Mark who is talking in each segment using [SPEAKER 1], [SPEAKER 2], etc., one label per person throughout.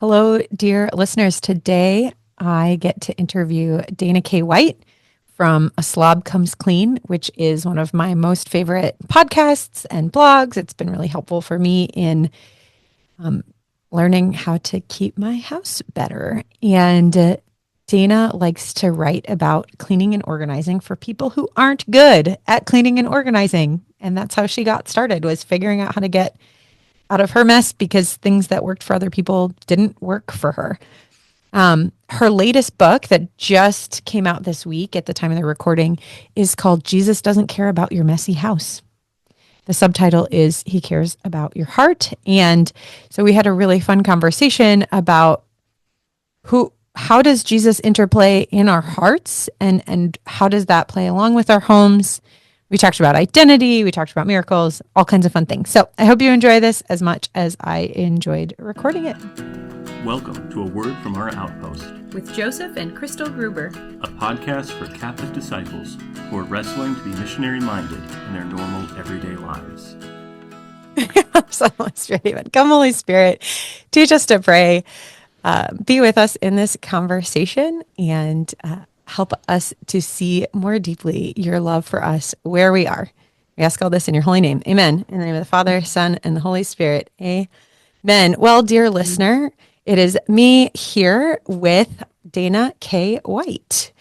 [SPEAKER 1] Hello, dear listeners. Today I get to interview Dana K. White from A Slob Comes Clean, which is one of my most favorite podcasts and blogs. It's been really helpful for me in learning how to keep my house better. And Dana likes to write about cleaning and organizing for people who aren't good at cleaning and organizing. And that's how she got started, was figuring out how to get out of her mess because things that worked for other people didn't work for her. Her latest book that just came out this week at the time of the recording is called Jesus Doesn't Care About Your Messy House. The subtitle is He Cares About Your Heart. And so we had a really fun conversation about how does Jesus interplay in our hearts, and how does that play along with our homes? We talked about identity, we talked about miracles, all kinds of fun things. So I hope you enjoy this as much as I enjoyed recording it.
[SPEAKER 2] Welcome to A Word from Our Outpost,
[SPEAKER 3] with Joseph and Crystal Gruber,
[SPEAKER 2] a podcast for Catholic disciples who are wrestling to be missionary-minded in their normal, everyday lives.
[SPEAKER 1] Come, Holy Spirit, teach us to pray. Be with us in this conversation and help us to see more deeply your love for us where we are. We ask all this in your holy name. Amen. In the name of the Father, Son, and the Holy Spirit. Amen. Well, dear listener, it is me here with Dana K. White.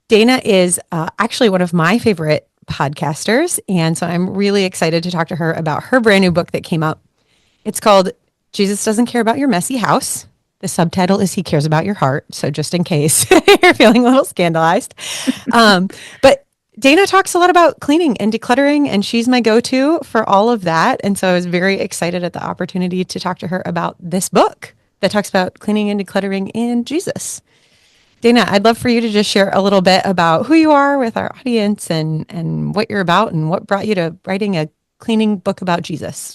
[SPEAKER 1] Dana is actually one of my favorite podcasters, and so I'm really excited to talk to her about her brand new book that came up. It's called Jesus Doesn't Care About Your Messy House. The subtitle is He Cares About Your Heart, so just in case you're feeling a little scandalized. But Dana talks a lot about cleaning and decluttering, and she's my go-to for all of that. And so I was very excited at the opportunity to talk to her about this book that talks about cleaning and decluttering in Jesus. Dana, I'd love for you to just share a little bit about who you are with our audience and what you're about and what brought you to writing a cleaning book about Jesus.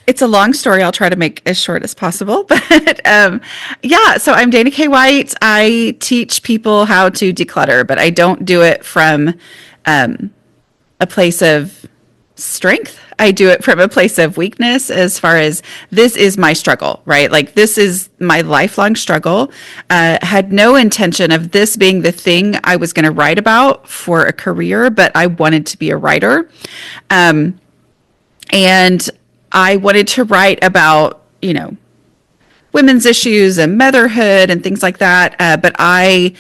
[SPEAKER 4] It's a long story. I'll try to make as short as possible. But so I'm Dana K. White. I teach people how to declutter, but I don't do it from a place of strength. I do it from a place of weakness, as far as this is my struggle, right? Like, this is my lifelong struggle. Had no intention of this being the thing I was going to write about for a career, but I wanted to be a writer. And I wanted to write about, women's issues and motherhood and things like that. But I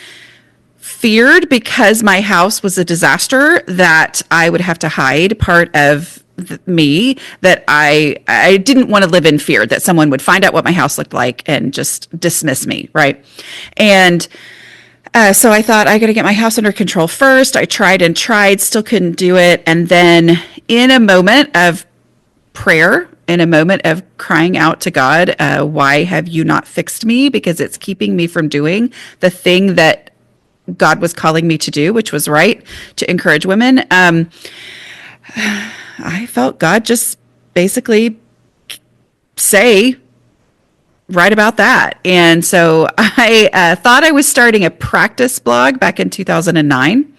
[SPEAKER 4] feared, because my house was a disaster, that I would have to hide part of me, that I didn't want to live in fear that someone would find out what my house looked like and just dismiss me, right? And so I thought, I got to get my house under control first. I tried, still couldn't do it. And then, in a moment of prayer, in a moment of crying out to God, why have you not fixed me? Because it's keeping me from doing the thing that God was calling me to do, which was to encourage women. I felt God just basically write about that. And so I thought I was starting a practice blog back in 2009.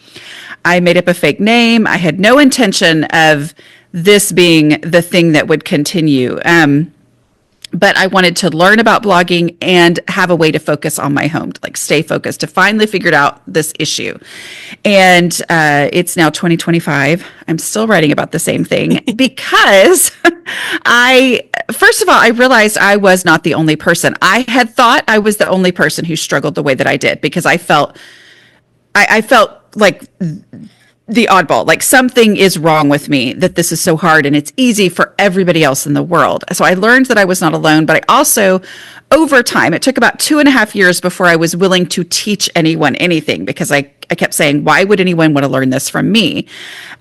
[SPEAKER 4] I made up a fake name. I had no intention of this being the thing that would continue. But I wanted to learn about blogging and have a way to focus on my home, to stay focused, to finally figured out this issue. And it's now 2025. I'm still writing about the same thing because first of all, I realized I was not the only person. I had thought I was the only person who struggled the way that I did, because I felt like the oddball, like something is wrong with me, that this is so hard and it's easy for everybody else in the world. So I learned that I was not alone, but I also, over time, it took about 2.5 years before I was willing to teach anyone anything, because I kept saying, why would anyone want to learn this from me?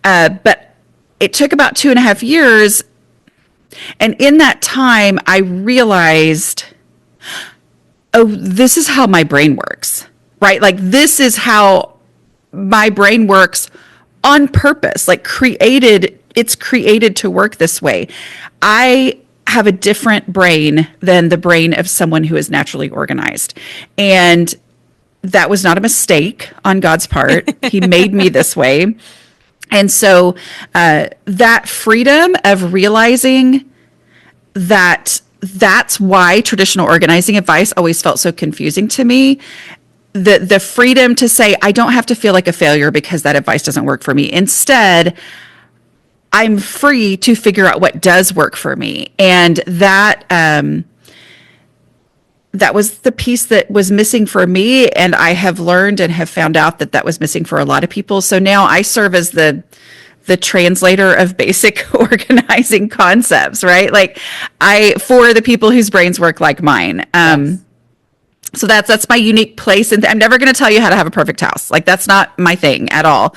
[SPEAKER 4] But it took about 2.5 years. And in that time, I realized, oh, this is how my brain works, right? Like, this is how my brain works on purpose, it's created to work this way. I have a different brain than the brain of someone who is naturally organized. And that was not a mistake on God's part. He made me this way. And so that freedom of realizing that that's why traditional organizing advice always felt so confusing to me. The freedom to say, I don't have to feel like a failure because that advice doesn't work for me. Instead, I'm free to figure out what does work for me. And that was the piece that was missing for me. And I have learned and have found out that was missing for a lot of people. So now I serve as the translator of basic organizing concepts, right? Like for the people whose brains work like mine.
[SPEAKER 1] Yes.
[SPEAKER 4] So that's my unique place. And I'm never going to tell you how to have a perfect house. Like that's not my thing at all.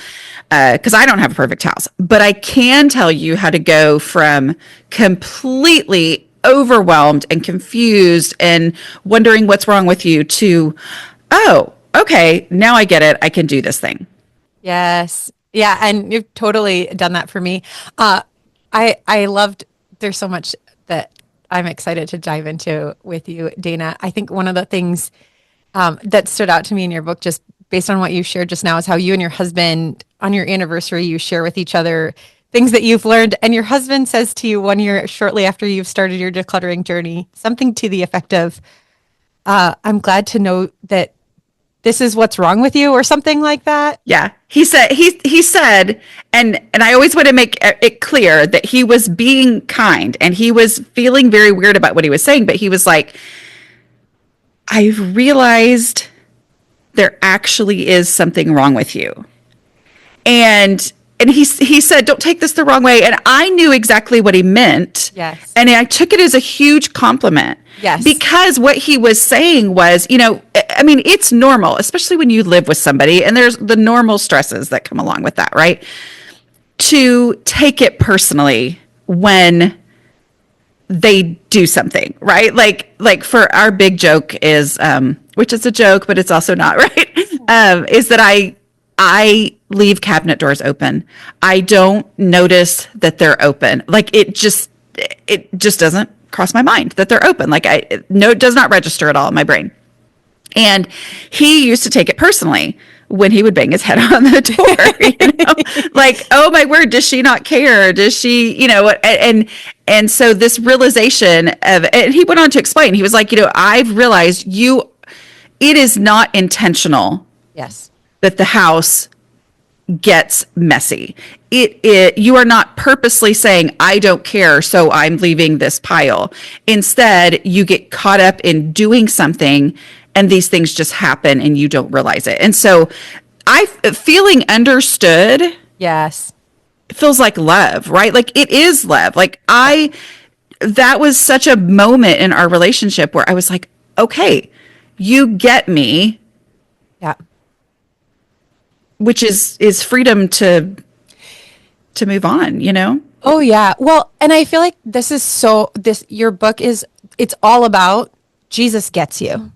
[SPEAKER 4] Because I don't have a perfect house, but I can tell you how to go from completely overwhelmed and confused and wondering what's wrong with you to, oh, okay, now I get it. I can do this thing.
[SPEAKER 1] Yes. Yeah. And you've totally done that for me. I loved, there's so much that I'm excited to dive into with you, Dana. I think one of the things that stood out to me in your book, just based on what you shared just now, is how you and your husband on your anniversary, you share with each other things that you've learned. And your husband says to you 1 year shortly after you've started your decluttering journey, something to the effect of, I'm glad to know that this is what's wrong with you, or something like that.
[SPEAKER 4] Yeah. He said, and I always want to make it clear that he was being kind and he was feeling very weird about what he was saying, but he was like, I've realized there actually is something wrong with you. And he said, don't take this the wrong way. And I knew exactly what he meant.
[SPEAKER 1] Yes.
[SPEAKER 4] And I took it as a huge compliment.
[SPEAKER 1] Yes.
[SPEAKER 4] Because what he was saying was, I mean, it's normal, especially when you live with somebody and there's the normal stresses that come along with that, right? To take it personally when they do something, right? Like for our big joke is, which is a joke, but it's also not, right? Is that I leave cabinet doors open. I don't notice that they're open. Like it just doesn't cross my mind that they're open. Like it does not register at all in my brain. And he used to take it personally when he would bang his head on the door, like, oh my word, does she not care? Does she, and so this realization of, and he went on to explain, he was like, I've realized it is not intentional.
[SPEAKER 1] Yes.
[SPEAKER 4] That the house gets messy. You are not purposely saying, I don't care, so I'm leaving this pile. Instead, you get caught up in doing something and these things just happen and you don't realize it. And so feeling understood.
[SPEAKER 1] Yes.
[SPEAKER 4] Feels like love, right? Like it is love. Like that was such a moment in our relationship where I was like, okay, you get me.
[SPEAKER 1] Yeah.
[SPEAKER 4] Which is freedom to move on,
[SPEAKER 1] Oh yeah. Well, and I feel like your book it's all about Jesus gets you.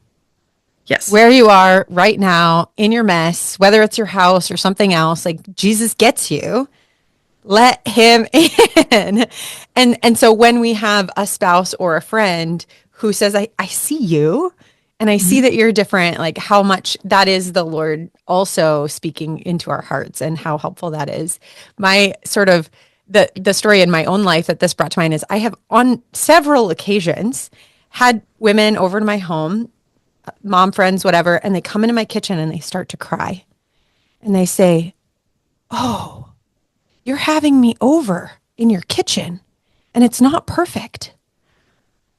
[SPEAKER 4] Yes.
[SPEAKER 1] Where you are right now in your mess, whether it's your house or something else, like Jesus gets you. Let him in. And so when we have a spouse or a friend who says, I see you, and I see that you're different, like how much that is the Lord also speaking into our hearts and how helpful that is. My sort of the story in my own life that this brought to mind is I have on several occasions had women over to my home, mom friends, whatever, and they come into my kitchen and they start to cry. And they say, oh, you're having me over in your kitchen and it's not perfect.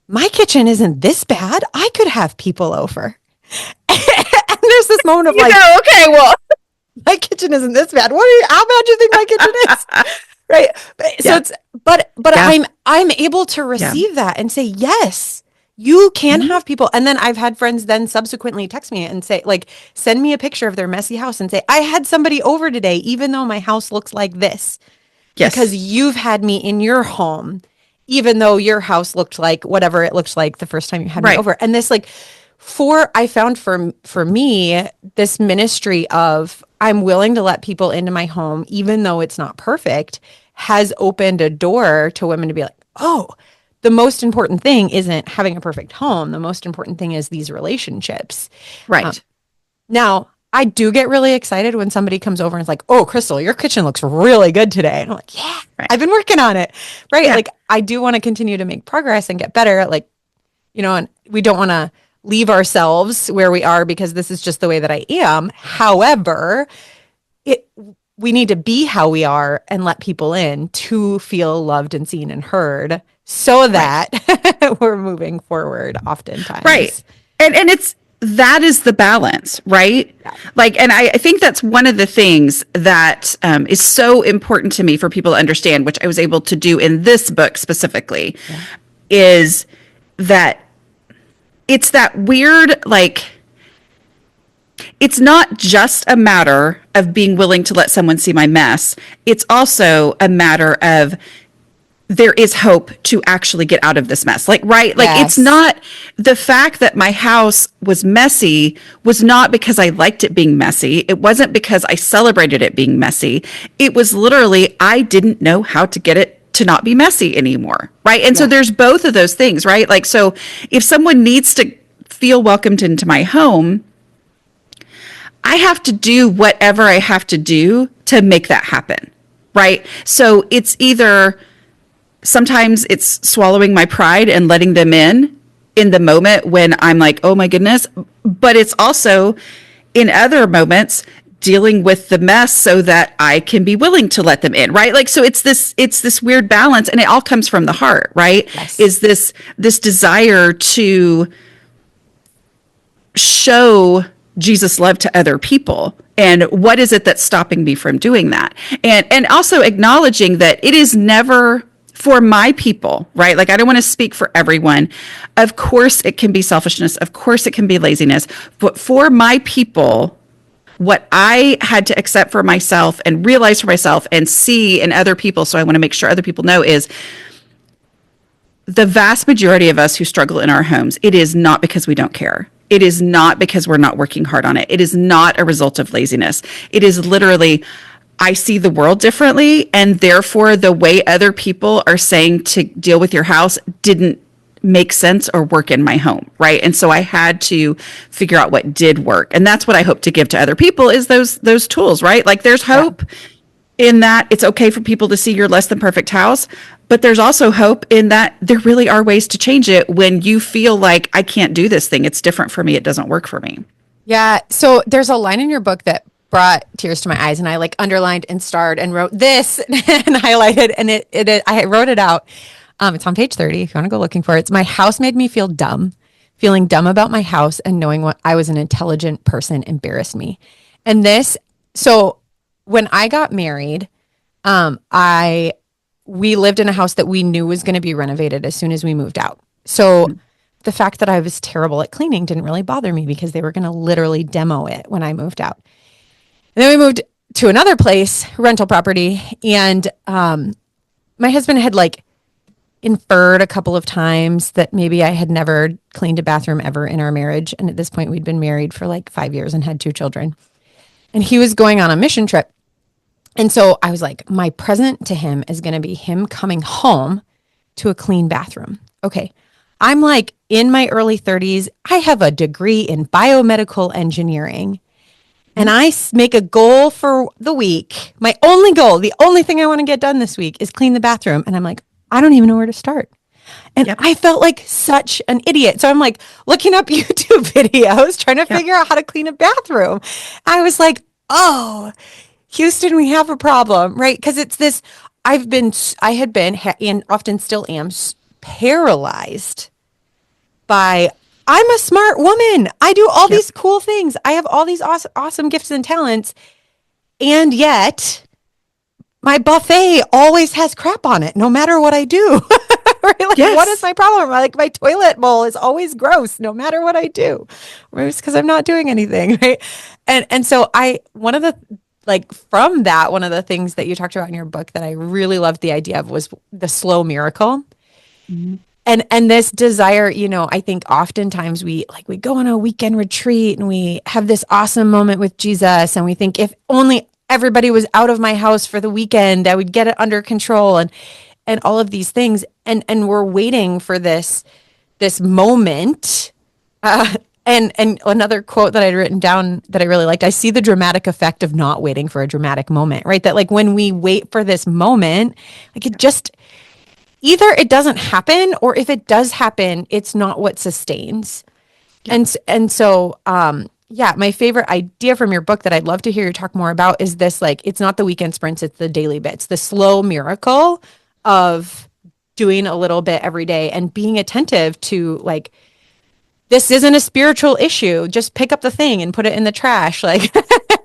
[SPEAKER 1] My kitchen isn't this bad. I could have people over. And there's this moment of
[SPEAKER 4] okay, well,
[SPEAKER 1] my kitchen isn't this bad. How bad do you think my kitchen is? Right. So
[SPEAKER 4] yeah.
[SPEAKER 1] it's, but yeah. I'm able to receive that and say, yes, you can have people. And then I've had friends then subsequently text me and say, like, send me a picture of their messy house and say, I had somebody over today, even though my house looks like this. Yes. Because you've had me in your home, even though your house looked like whatever it looked like the first time you had me over. And this I found for me, this ministry of I'm willing to let people into my home, even though it's not perfect, has opened a door to women to be like, oh, the most important thing isn't having a perfect home. The most important thing is these relationships.
[SPEAKER 4] Right.
[SPEAKER 1] Now, I do get really excited when somebody comes over and is like, oh, Crystal, your kitchen looks really good today. And I'm like, yeah, I've been working on it. Right. Yeah. Like I do want to continue to make progress and get better at like and we don't want to leave ourselves where we are because this is just the way that I am. However, we need to be how we are and let people in to feel loved and seen and heard so that we're moving forward oftentimes.
[SPEAKER 4] Right. And that is the balance, right? Yeah. Like, and I think that's one of the things that is so important to me for people to understand, which I was able to do in this book specifically, is that it's that weird, like, it's not just a matter of being willing to let someone see my mess. It's also a matter of there is hope to actually get out of this mess. Like, right? Like, It's not the fact that my house was messy was not because I liked it being messy. It wasn't because I celebrated it being messy. It was literally, I didn't know how to get it to not be messy anymore. Right. And so there's both of those things, right? Like, so if someone needs to feel welcomed into my home, I have to do whatever I have to do to make that happen. Right. So it's either sometimes it's swallowing my pride and letting them in the moment when I'm like, oh my goodness. But it's also in other moments dealing with the mess so that I can be willing to let them in, right? Like, so it's this weird balance, and it all comes from the heart, right?
[SPEAKER 1] Yes.
[SPEAKER 4] Is this desire to show Jesus' love to other people, and what is it that's stopping me from doing that? And also acknowledging that it is never for my people, right? Like, I don't want to speak for everyone. Of course, it can be selfishness. Of course, it can be laziness. But for my people, what I had to accept for myself and realize for myself and see in other people, so I want to make sure other people know, is the vast majority of us who struggle in our homes, it is not because we don't care. It is not because we're not working hard on it. It is not a result of laziness. It is literally, I see the world differently, and therefore the way other people are saying to deal with your house didn't make sense or work in my home, right? And so I had to figure out what did work. And that's what I hope to give to other people, is those tools, right? Like, there's hope in that it's okay for people to see your less than perfect house, but there's also hope in that there really are ways to change it when you feel like, I can't do this thing. It's different for me. It doesn't work for me.
[SPEAKER 1] Yeah. So there's a line in your book that brought tears to my eyes, and I like underlined and starred and wrote this and highlighted, and I wrote it out. It's on page 30 if you want to go looking for it. It's, my house made me feel dumb. Feeling dumb about my house and knowing what I was an intelligent person embarrassed me. And this, so when I got married, we lived in a house that we knew was going to be renovated as soon as we moved out. So the fact that I was terrible at cleaning didn't really bother me because they were going to literally demo it when I moved out. And then we moved to another place, rental property, and my husband had like inferred a couple of times that maybe I had never cleaned a bathroom ever in our marriage. And at this point, we'd been married for like 5 years and had 2 children. And he was going on a mission trip. And so I was like, my present to him is going to be him coming home to a clean bathroom. Okay. I'm like in my early 30s. I have a degree in biomedical engineering. And I make a goal for the week. My only goal, the only thing I want to get done this week is clean the bathroom. And I'm like, I don't even know where to start. And I felt like such an idiot. So I'm like looking up YouTube videos, trying to figure out how to clean a bathroom. I was like, oh, Houston, we have a problem, right? Because it's this, I had been, and often still am, paralyzed by, I'm a smart woman. I do all these cool things. I have all these awesome gifts and talents. And yet my buffet always has crap on it, no matter what I do. Right? Like, what is my problem? Like, my toilet bowl is always gross, no matter what I do. Right? It's because I'm not doing anything, right? And so one of the things that you talked about in your book that I really loved the idea of was the slow miracle. Mm-hmm. And this desire, I think oftentimes we go on a weekend retreat and we have this awesome moment with Jesus, and we think if only everybody was out of my house for the weekend, I would get it under control and all of these things. And we're waiting for this moment. And another quote that I'd written down that I really liked, I see the dramatic effect of not waiting for a dramatic moment, right? That like when we wait for this moment, like either it doesn't happen, or if it does happen, it's not what sustains. And so, yeah, my favorite idea from your book that I'd love to hear you talk more about is this, like, it's not the weekend sprints, it's the daily bits, the slow miracle of doing a little bit every day and being attentive to, like, this isn't a spiritual issue. Just pick up the thing and put it in the trash. Like,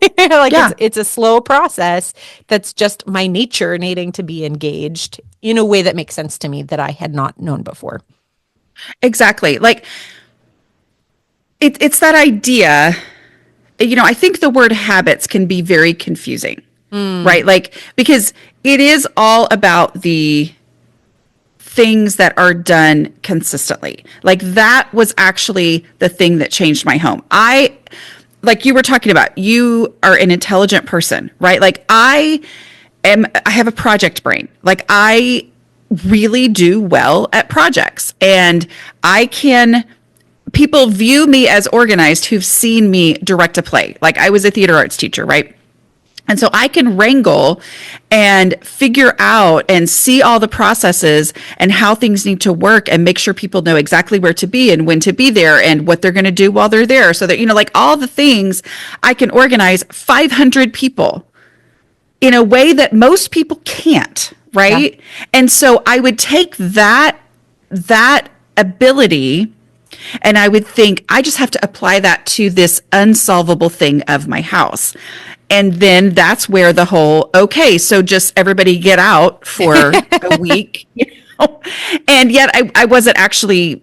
[SPEAKER 1] it's a slow process that's just my nature needing to be engaged in a way that makes sense to me that I had not known before.
[SPEAKER 4] Exactly. Like, it's that idea, I think the word habits can be very confusing, right? Like, because it is all about the things that are done consistently. Like, that was actually the thing that changed my home. Like you were talking about, you are an intelligent person, right? Like, I have a project brain. Like, I really do well at projects, and people view me as organized who've seen me direct a play. Like, I was a theater arts teacher, right? And so I can wrangle and figure out and see all the processes and how things need to work and make sure people know exactly where to be and when to be there and what they're going to do while they're there. So that, like, all the things, I can organize 500 people in a way that most people can't, right? Yeah. And so I would take that ability, and I would think, I just have to apply that to this unsolvable thing of my house. And then that's where the whole, okay, so just everybody get out for a week, And yet I wasn't actually,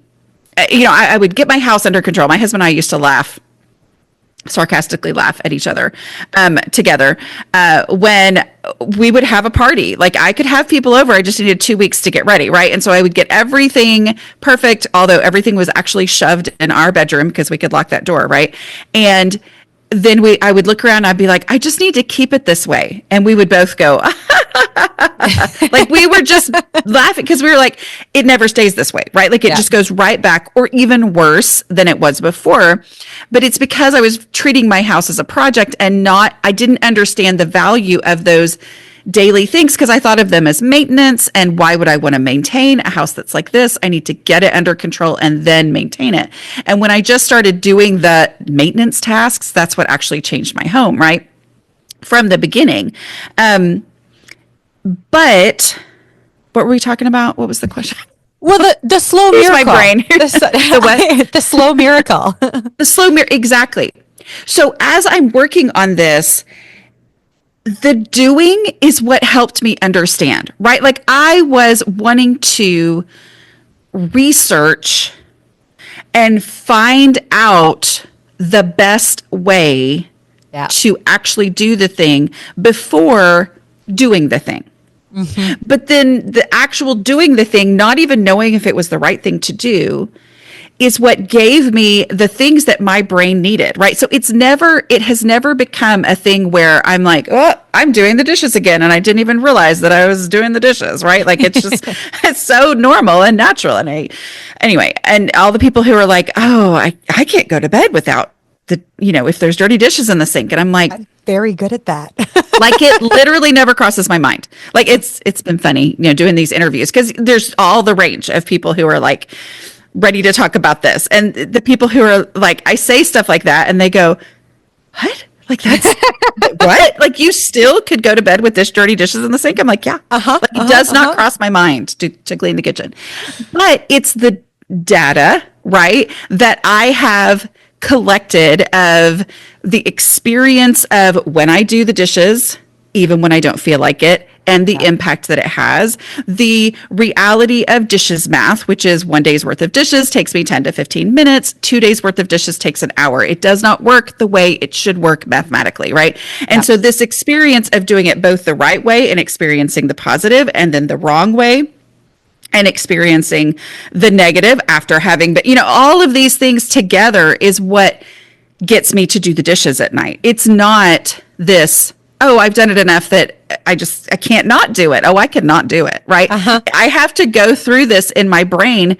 [SPEAKER 4] I would get my house under control. My husband and I used to sarcastically laugh at each other together when we would have a party. Like, I could have people over. I just needed 2 weeks to get ready, right? And so I would get everything perfect, although everything was actually shoved in our bedroom because we could lock that door, right? And then I would look around and I'd be like, I just need to keep it this way. And we would both go, like, we were just laughing because we were like, it never stays this way, right? Like, it just goes right back, or even worse than it was before. But it's because I was treating my house as a project and I didn't understand the value of those daily things, because I thought of them as maintenance. And why would I want to maintain a house that's like this? I need to get it under control and then maintain it. And when I just started doing the maintenance tasks, that's what actually changed my home, right? From the beginning. But what were we talking about? What was the question?
[SPEAKER 1] Well, the slow miracle.
[SPEAKER 4] My brain.
[SPEAKER 1] The what? The slow miracle.
[SPEAKER 4] The slow miracle. Exactly. So as I'm working on this, the doing is what helped me understand, right? Like, I was wanting to research and find out the best way to actually do the thing before doing the thing. Mm-hmm. But then the actual doing the thing, not even knowing if it was the right thing to do, is what gave me the things that my brain needed, right? So it has never become a thing where I'm like, oh, I'm doing the dishes again, and I didn't even realize that I was doing the dishes, right? Like, it's just, it's so normal and natural. And anyway, and all the people who are like, oh, I can't go to bed without if there's dirty dishes in the sink. And I'm like,
[SPEAKER 1] I'm very good at that.
[SPEAKER 4] Like, it literally never crosses my mind. Like, it's been funny, doing these interviews, because there's all the range of people who are like ready to talk about this. And the people who are like, I say stuff like that and they go, what? Like, that's what? Like, you still could go to bed with dish dirty dishes in the sink? I'm like, yeah. It does not cross my mind to clean the kitchen. But it's the data, right, that I have collected of the experience of when I do the dishes, even when I don't feel like it, and the impact that it has. The reality of dishes math, which is 1 day's worth of dishes takes me 10 to 15 minutes. 2 days worth of dishes takes an hour. It does not work the way it should work mathematically, right? And so this experience of doing it both the right way and experiencing the positive, and then the wrong way and experiencing the negative after having, but all of these things together is what gets me to do the dishes at night. It's not this, oh, I've done it enough that I can't not do it. Oh, I cannot do it, right? I have to go through this in my brain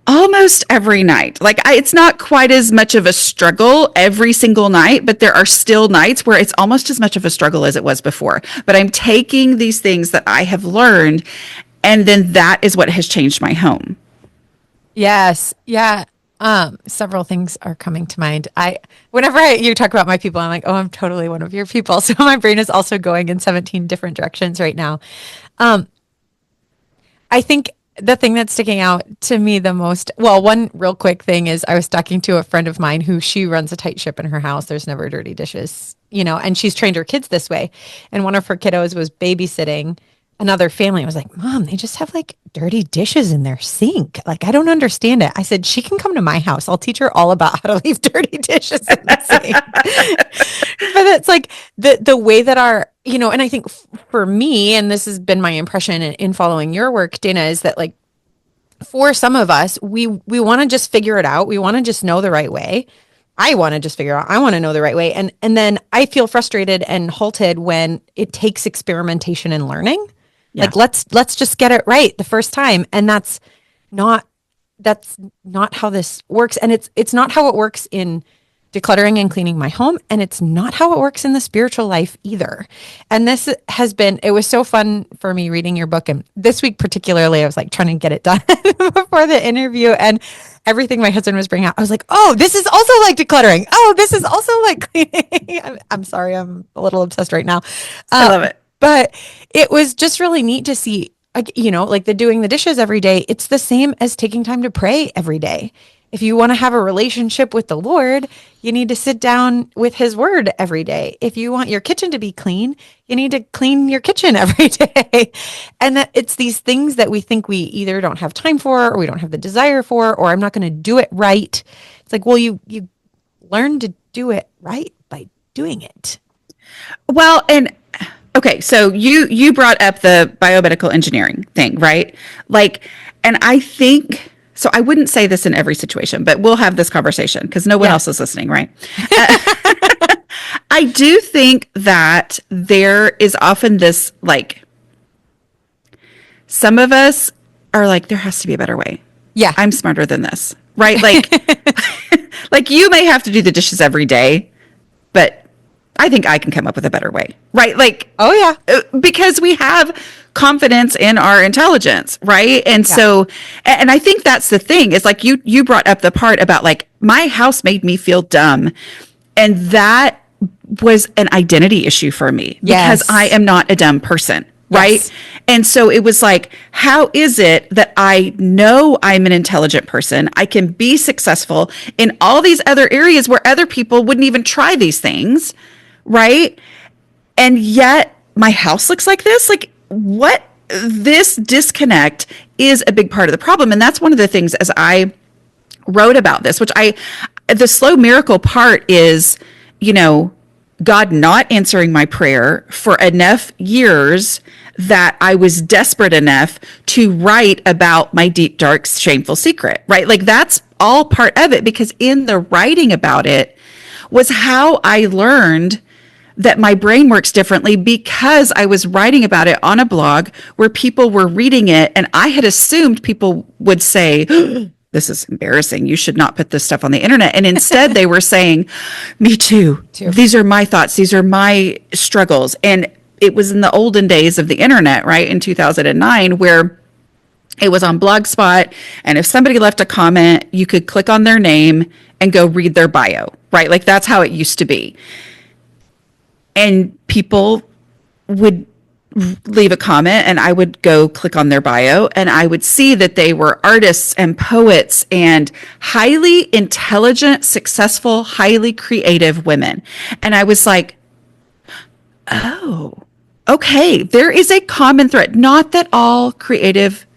[SPEAKER 4] almost every night. Like, it's not quite as much of a struggle every single night, but there are still nights where it's almost as much of a struggle as it was before. But I'm taking these things that I have learned And then that is what has changed my home.
[SPEAKER 1] Yes. Yeah. Several things are coming to mind. Whenever you talk about my people, I'm like, oh, I'm totally one of your people. So my brain is also going in 17 different directions right now. I think the thing that's sticking out to me the most, well, one real quick thing is I was talking to a friend of mine who she runs a tight ship in her house. There's never dirty dishes, and she's trained her kids this way. And one of her kiddos was babysitting another family. I was like, Mom, they just have like dirty dishes in their sink. Like, I don't understand it. I said, she can come to my house. I'll teach her all about how to leave dirty dishes in the sink. But it's like the way that and I think for me, and this has been my impression in following your work, Dana, is that like for some of us, we want to just figure it out. We want to just know the right way. I want to just figure out, I want to know the right way. And then I feel frustrated and halted when it takes experimentation and learning. Yeah. Like, let's just get it right the first time. And that's not how this works. And it's not how it works in decluttering and cleaning my home. And it's not how it works in the spiritual life either. And it was so fun for me reading your book. And this week particularly, I was like trying to get it done before the interview, and everything my husband was bringing out, I was like, oh, this is also like decluttering. Oh, this is also like cleaning. I'm sorry. I'm a little obsessed right now.
[SPEAKER 4] I love it.
[SPEAKER 1] But it was just really neat to see, like doing the dishes every day. It's the same as taking time to pray every day. If you want to have a relationship with the Lord, you need to sit down with his word every day. If you want your kitchen to be clean, you need to clean your kitchen every day. And that it's these things that we think we either don't have time for, or we don't have the desire for, or I'm not going to do it right. It's like, well, you learn to do it right by doing it.
[SPEAKER 4] Well, and okay, so you brought up the biomedical engineering thing, right? Like, and I think, so I wouldn't say this in every situation, but we'll have this conversation because no one else is listening, right? I do think that there is often this, like, some of us are like, there has to be a better way.
[SPEAKER 1] Yeah.
[SPEAKER 4] I'm smarter than this, right? Like, like you may have to do the dishes every day, but I think I can come up with a better way, right? Like,
[SPEAKER 1] oh yeah,
[SPEAKER 4] because we have confidence in our intelligence, right? And so, and I think that's the thing is like you brought up the part about like my house made me feel dumb, and that was an identity issue for me because I am not a dumb person. Right. Yes. And so it was like, how is it that I know I'm an intelligent person? I can be successful in all these other areas where other people wouldn't even try these things. Right. And yet my house looks like this. Like, what? This disconnect is a big part of the problem. And that's one of the things as I wrote about this, the slow miracle part is, God not answering my prayer for enough years that I was desperate enough to write about my deep, dark, shameful secret, right? Like that's all part of it, because in the writing about it was how I learned that my brain works differently, because I was writing about it on a blog where people were reading it, and I had assumed people would say, this is embarrassing, you should not put this stuff on the internet. And instead they were saying, me too. These are my thoughts. These are my struggles. And it was in the olden days of the internet, right? In 2009, where it was on Blogspot. And if somebody left a comment, you could click on their name and go read their bio, right? Like that's how it used to be. And people would leave a comment and I would go click on their bio and I would see that they were artists and poets and highly intelligent, successful, highly creative women. And I was like, oh, okay, there is a common thread. Not that all creative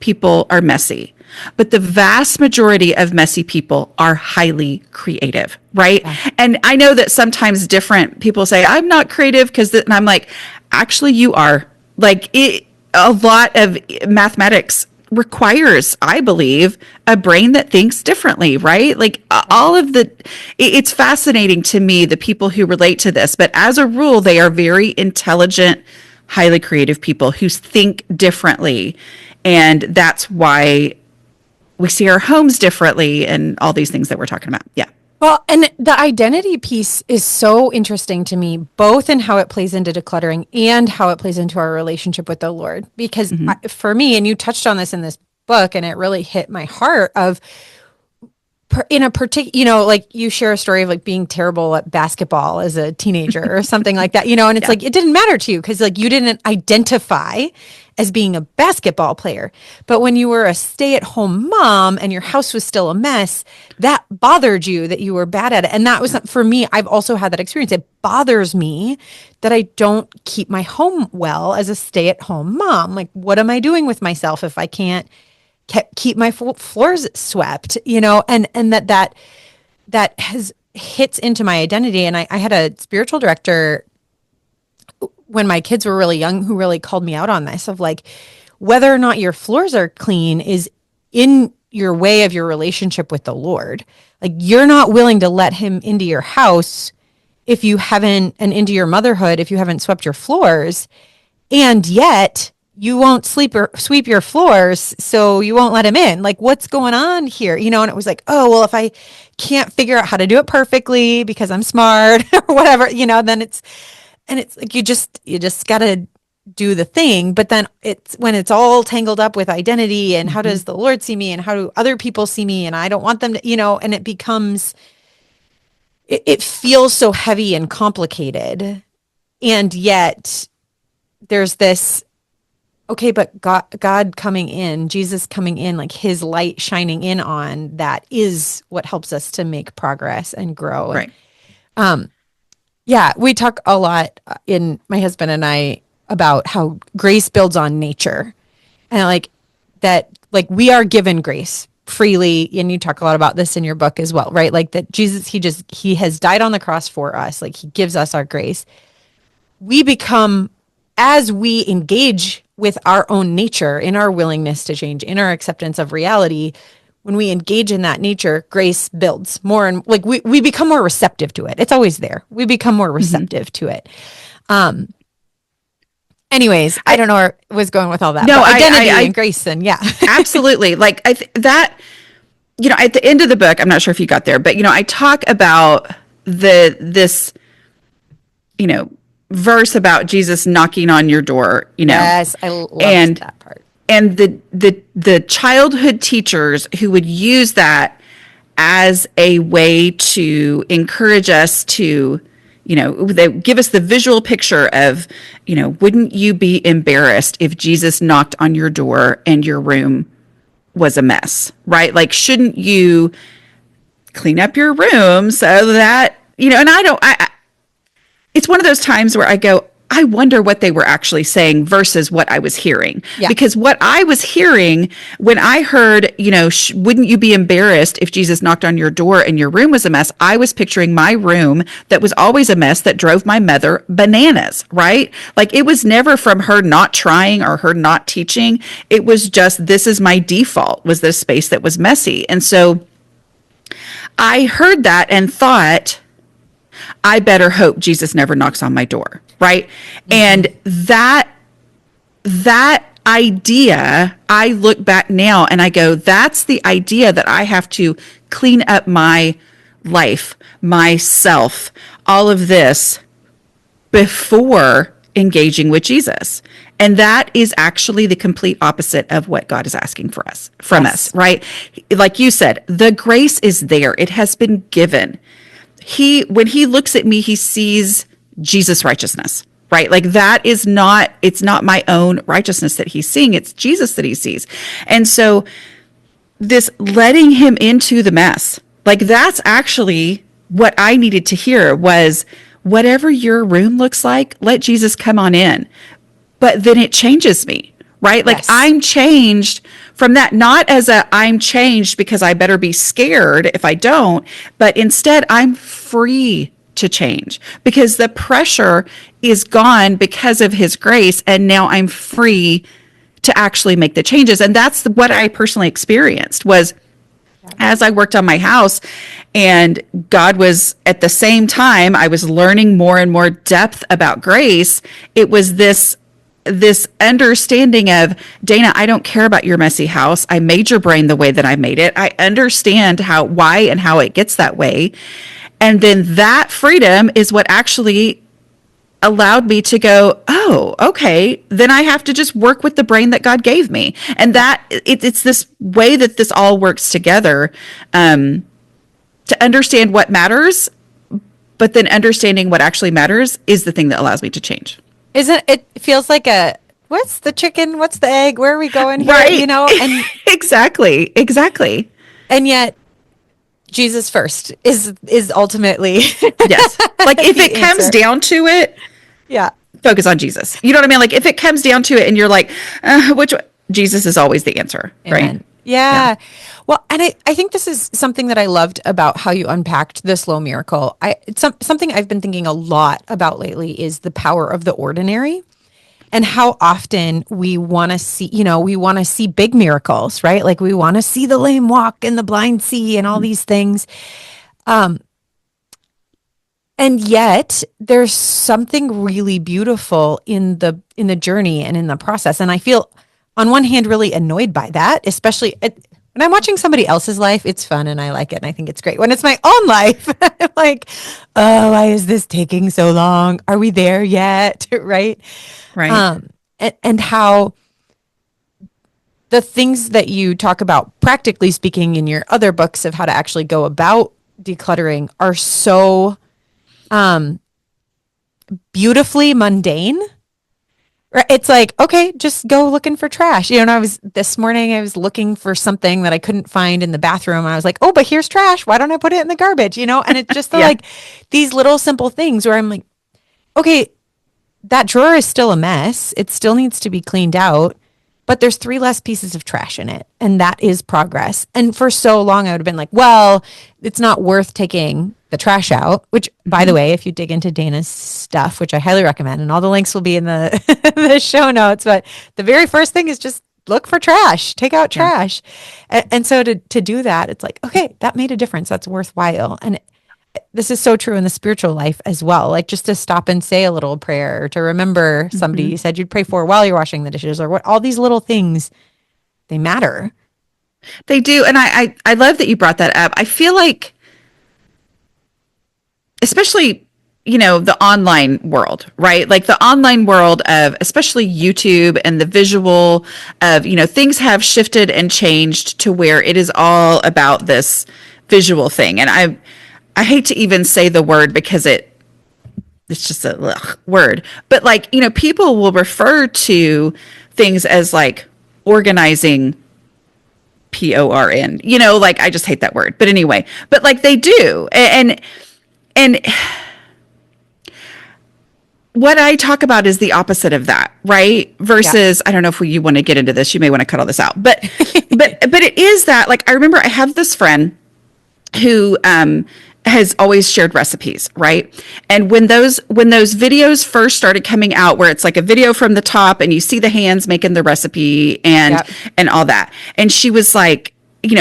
[SPEAKER 4] people are messy, but the vast majority of messy people are highly creative, right? Yeah. And I know that sometimes different people say, I'm not creative and I'm like, actually, you are. Like a lot of mathematics requires, I believe, a brain that thinks differently, right? Like all of it's fascinating to me, the people who relate to this, but as a rule, they are very intelligent, highly creative people who think differently. And that's why we see our homes differently and all these things that we're talking about. Yeah.
[SPEAKER 1] Well, and the identity piece is so interesting to me, both in how it plays into decluttering and how it plays into our relationship with the Lord. Because for me, and you touched on this in this book, and it really hit my heart of in a particular, like you share a story of like being terrible at basketball as a teenager or something like that, and it's like, it didn't matter to you because like you didn't identify as being a basketball player. But when you were a stay-at-home mom and your house was still a mess, that bothered you that you were bad at it. And that was for me, I've also had that experience. It bothers me that I don't keep my home well as a stay-at-home mom. Like, what am I doing with myself if I can't keep my floors swept, and that has hits into my identity. And I had a spiritual director when my kids were really young who really called me out on this of like, whether or not your floors are clean is in your way of your relationship with the Lord. Like, you're not willing to let him into your house if you haven't, and into your motherhood if you haven't swept your floors, and yet you won't sweep your floors, so you won't let him in. Like, what's going on here? And it was like, oh, well, if I can't figure out how to do it perfectly because I'm smart or whatever, then it's like, you just got to do the thing. But then it's when it's all tangled up with identity and how does the Lord see me and how do other people see me? And I don't want them to, and it becomes, it feels so heavy and complicated. And yet there's this, okay, but God coming in, Jesus coming in, like his light shining in on that is what helps us to make progress and grow.
[SPEAKER 4] Right.
[SPEAKER 1] Yeah, we talk a lot in my husband and I about how grace builds on nature, and like that, like we are given grace freely. And you talk a lot about this in your book as well, right? Like that Jesus, he has died on the cross for us. Like he gives us our grace. We become, as we engage with our own nature, in our willingness to change, in our acceptance of reality, when we engage in that nature, grace builds more, and like we become more receptive to it. It's always there. We become more receptive to it. Anyways, I don't know where I was going with all that.
[SPEAKER 4] No,
[SPEAKER 1] but identity and grace, and
[SPEAKER 4] absolutely. Like that, at the end of the book, I'm not sure if you got there, but I talk about this verse about Jesus knocking on your door.
[SPEAKER 1] Yes, I love that part.
[SPEAKER 4] And the childhood teachers who would use that as a way to encourage us to, they give us the visual picture of, wouldn't you be embarrassed if Jesus knocked on your door and your room was a mess, right? Like, shouldn't you clean up your room so that, and it's one of those times where I go, I wonder what they were actually saying versus what I was hearing. Yeah. Because what I was hearing when I heard, wouldn't you be embarrassed if Jesus knocked on your door and your room was a mess? I was picturing my room that was always a mess that drove my mother bananas, right? Like, it was never from her not trying or her not teaching. It was just, this is my default, was this space that was messy. And so I heard that and thought, I better hope Jesus never knocks on my door, right? And that idea, I look back now and I go, that's the idea that I have to clean up my life, myself, all of this before engaging with Jesus. And that is actually the complete opposite of what God is asking for us, from us, right? Like you said, the grace is there. It has been given. When he looks at me, he sees Jesus' righteousness, right? Like, that is not, it's not my own righteousness that he's seeing. It's Jesus that he sees. And so this letting him into the mess, like, that's actually what I needed to hear was, whatever your room looks like, let Jesus come on in. But then it changes me, right? Like, I'm changed from that, not as I'm changed because I better be scared if I don't, but instead I'm free to change because the pressure is gone because of his grace. And now I'm free to actually make the changes. And that's what I personally experienced was as I worked on my house, and God was, at the same time, I was learning more and more depth about grace. It was this this understanding of, Dana, I don't care about your messy house. I made your brain the way that I made it. I understand why and how it gets that way. And then that freedom is what actually allowed me to go, oh, okay, then I have to just work with the brain that God gave me. And that it's this way that this all works together, to understand what matters, but then understanding what actually matters is the thing that allows me to change.
[SPEAKER 1] Isn't it feels like what's the chicken? What's the egg? Where are we going here?
[SPEAKER 4] Right.
[SPEAKER 1] And
[SPEAKER 4] Exactly.
[SPEAKER 1] and yet Jesus first is ultimately
[SPEAKER 4] Yes. Like if
[SPEAKER 1] the
[SPEAKER 4] it comes
[SPEAKER 1] answer.
[SPEAKER 4] down to it,
[SPEAKER 1] Yeah.
[SPEAKER 4] focus on Jesus. You know what I mean? Like if it comes down to it and you're like, which one? Jesus is always the answer.
[SPEAKER 1] Amen.
[SPEAKER 4] Right.
[SPEAKER 1] Yeah. Well, and I think this is something that I loved about how you unpacked the slow miracle. It's something I've been thinking a lot about lately is the power of the ordinary and how often we want to see big miracles, right? Like we want to see the lame walk and the blind see and all these things. And yet there's something really beautiful in the journey and in the process. And I feel on one hand really annoyed by that, especially when I'm watching somebody else's life. It's fun and I like it and I think it's great. When it's my own life, I'm like, oh, why is this taking so long? Are we there yet? Right.
[SPEAKER 4] Right.
[SPEAKER 1] And how the things that you talk about, practically speaking, in your other books of how to actually go about decluttering are so beautifully mundane. Right? It's like, okay, just go looking for trash. This morning I was looking for something that I couldn't find in the bathroom. And I was like, oh, but here's trash. Why don't I put it in the garbage? And it's just
[SPEAKER 4] Yeah.
[SPEAKER 1] like these little simple things where I'm like, okay, that drawer is still a mess. It still needs to be cleaned out, but there's 3 less pieces of trash in it. And that is progress. And for so long, I would have been like, well, it's not worth taking the trash out, which, by the way, if you dig into Dana's stuff, which I highly recommend, and all the links will be in the, the show notes, but the very first thing is just look for trash, take out trash. And so to do that, it's like, okay, that made a difference. That's worthwhile. And this is so true in the spiritual life as well. Like just to stop and say a little prayer, or to remember somebody you said you'd pray for while you're washing the dishes, or all these little things, they matter.
[SPEAKER 4] They do. And I love that you brought that up. I feel like, especially, the online world, right? Like the online world of especially YouTube and the visual of, things have shifted and changed to where it is all about this visual thing. And I hate to even say the word because it's just a word, but like, people will refer to things as like organizing, PORN, like I just hate that word, but anyway, but like they do. And what I talk about is the opposite of that, right? Versus, I don't know if you want to get into this, you may want to cut all this out, but it is that, like, I remember I have this friend who, has always shared recipes, right? And when those videos first started coming out, where it's like a video from the top and you see the hands making the recipe and all that, and she was like,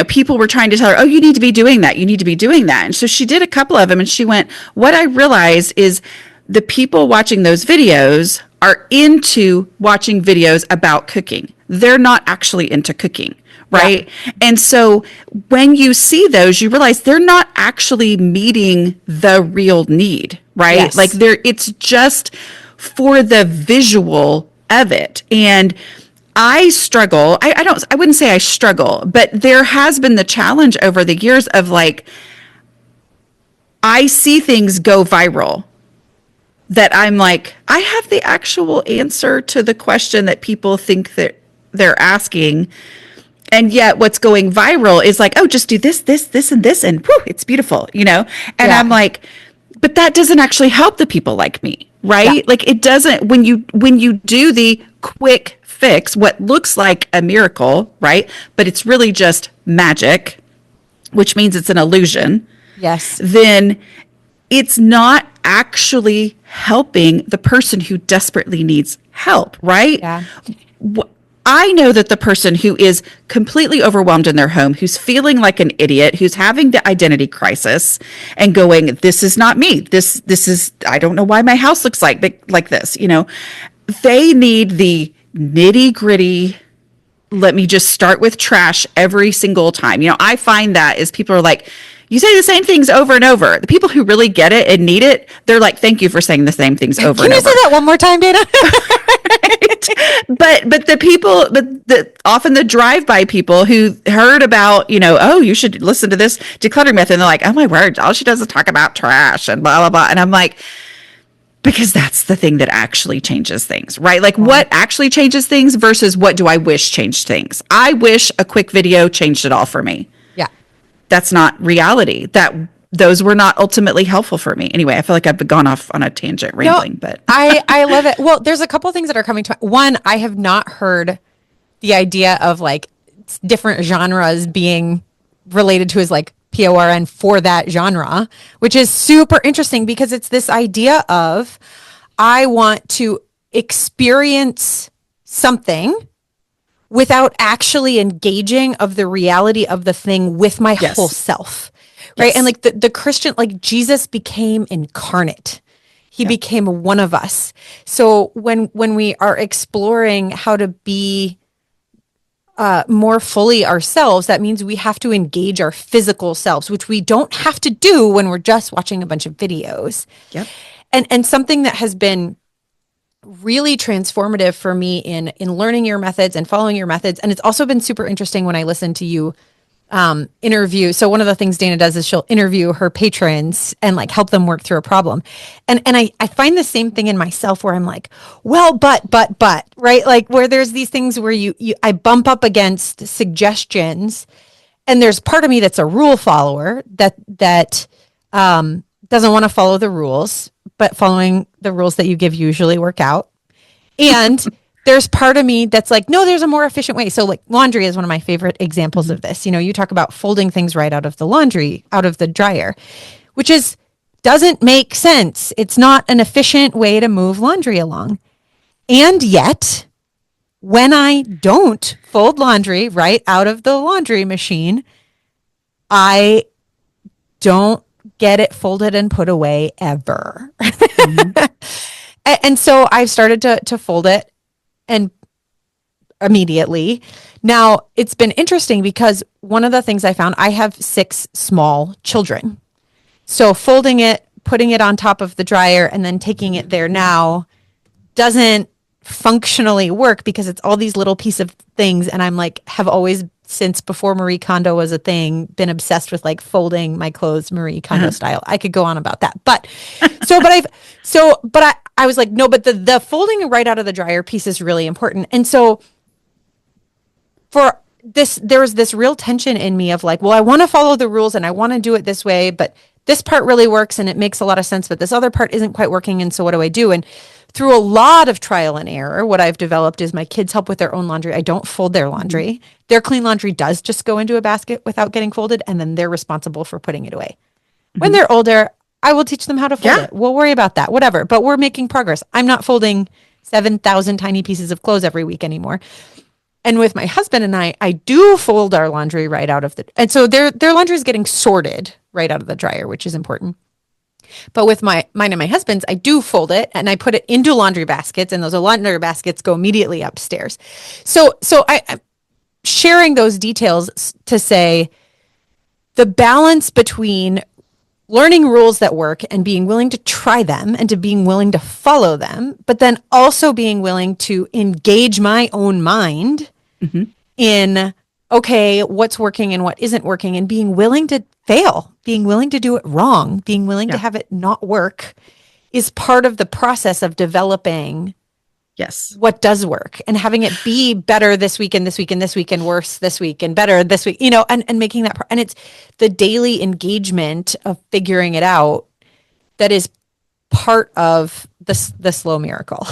[SPEAKER 4] people were trying to tell her, oh, you need to be doing that, you need to be doing that, and so she did a couple of them, and she went, what I realized is the people watching those videos are into watching videos about cooking. They're not actually into cooking. Right. Yeah. And so when you see those, you realize they're not actually meeting the real need, right? Yes. Like it's just for the visual of it. And I struggle. I wouldn't say I struggle, but there has been the challenge over the years of like, I see things go viral that I'm like, I have the actual answer to the question that people think that they're asking. And yet what's going viral is like, oh, just do this, and this, and whew, it's beautiful, And I'm like, but that doesn't actually help the people like me, right? Yeah. Like it doesn't, when you do the quick fix, what looks like a miracle, right? But it's really just magic, which means it's an illusion.
[SPEAKER 1] Yes.
[SPEAKER 4] Then it's not actually helping the person who desperately needs help, right?
[SPEAKER 1] Yeah.
[SPEAKER 4] I know that the person who is completely overwhelmed in their home, who's feeling like an idiot, who's having the identity crisis and going, this is not me. This is, I don't know why my house looks like this, they need the nitty gritty. Let me just start with trash every single time. I find that is people are like, you say the same things over and over. The people who really get it and need it, they're like, thank you for saying the same things over
[SPEAKER 1] Can
[SPEAKER 4] and
[SPEAKER 1] you
[SPEAKER 4] over.
[SPEAKER 1] say that one more time, Dana?
[SPEAKER 4] But the people, often the drive-by people who heard about, oh, you should listen to this decluttering method. And they're like, oh my word, all she does is talk about trash and blah, blah, blah. And I'm like, because that's the thing that actually changes things, right? Like what actually changes things versus what do I wish changed things? I wish a quick video changed it all for me.
[SPEAKER 1] Yeah.
[SPEAKER 4] That's not reality. Those were not ultimately helpful for me. Anyway, I feel like I've gone off on a tangent rambling, but
[SPEAKER 1] I love it. Well, there's a couple things that are coming to one. I have not heard the idea of like different genres being related to his like PORN for that genre, which is super interesting because it's this idea of I want to experience something without actually engaging of the reality of the thing with my whole self. Right.
[SPEAKER 4] Yes.
[SPEAKER 1] And like the Christian, like Jesus became incarnate. He became one of us. So when we are exploring how to be more fully ourselves, that means we have to engage our physical selves, which we don't have to do when we're just watching a bunch of videos.
[SPEAKER 4] Yep.
[SPEAKER 1] And something that has been really transformative for me in learning your methods and following your methods. And it's also been super interesting when I listen to you interview. So one of the things Dana does is she'll interview her patrons and like help them work through a problem. And I find the same thing in myself where I'm like, well, but, right? Like where there's these things where I bump up against suggestions and there's part of me that's a rule follower that doesn't want to follow the rules, but following the rules that you give usually work out. And there's part of me that's like, no, there's a more efficient way. So like laundry is one of my favorite examples of this. You talk about folding things right out of the dryer, which doesn't make sense. It's not an efficient way to move laundry along. And yet, when I don't fold laundry right out of the laundry machine, I don't get it folded and put away ever. And so I've started to fold it and immediately. Now, it's been interesting because one of the things I found, I have 6 small children. So folding it, putting it on top of the dryer, and then taking it there now doesn't functionally work because it's all these little piece of things. And I'm like, have always, since before Marie Kondo was a thing, been obsessed with like folding my clothes Marie Kondo style. I could go on about that. But I was like, no, but the folding right out of the dryer piece is really important. And so for this, there was this real tension in me of like, well, I want to follow the rules and I want to do it this way, but this part really works and it makes a lot of sense, but this other part isn't quite working. And so what do I do? And through a lot of trial and error, what I've developed is my kids help with their own laundry. I don't fold their laundry. Their clean laundry does just go into a basket without getting folded, and then they're responsible for putting it away. When they're older, I will teach them how to fold it. We'll worry about that, whatever. But we're making progress. I'm not folding 7,000 tiny pieces of clothes every week anymore. And with my husband and I do fold our laundry right out of and so their laundry is getting sorted right out of the dryer, which is important. But with mine and my husband's, I do fold it and I put it into laundry baskets, and those laundry baskets go immediately upstairs. So I'm sharing those details to say the balance between learning rules that work and being willing to try them and to being willing to follow them, but then also being willing to engage my own mind in, okay, what's working and what isn't working, and being willing to fail, being willing to do it wrong, being willing to have it not work is part of the process of developing what does work and having it be better this week and this week and this week and worse this week and better this week, and making that, and it's the daily engagement of figuring it out that is part of the slow miracle.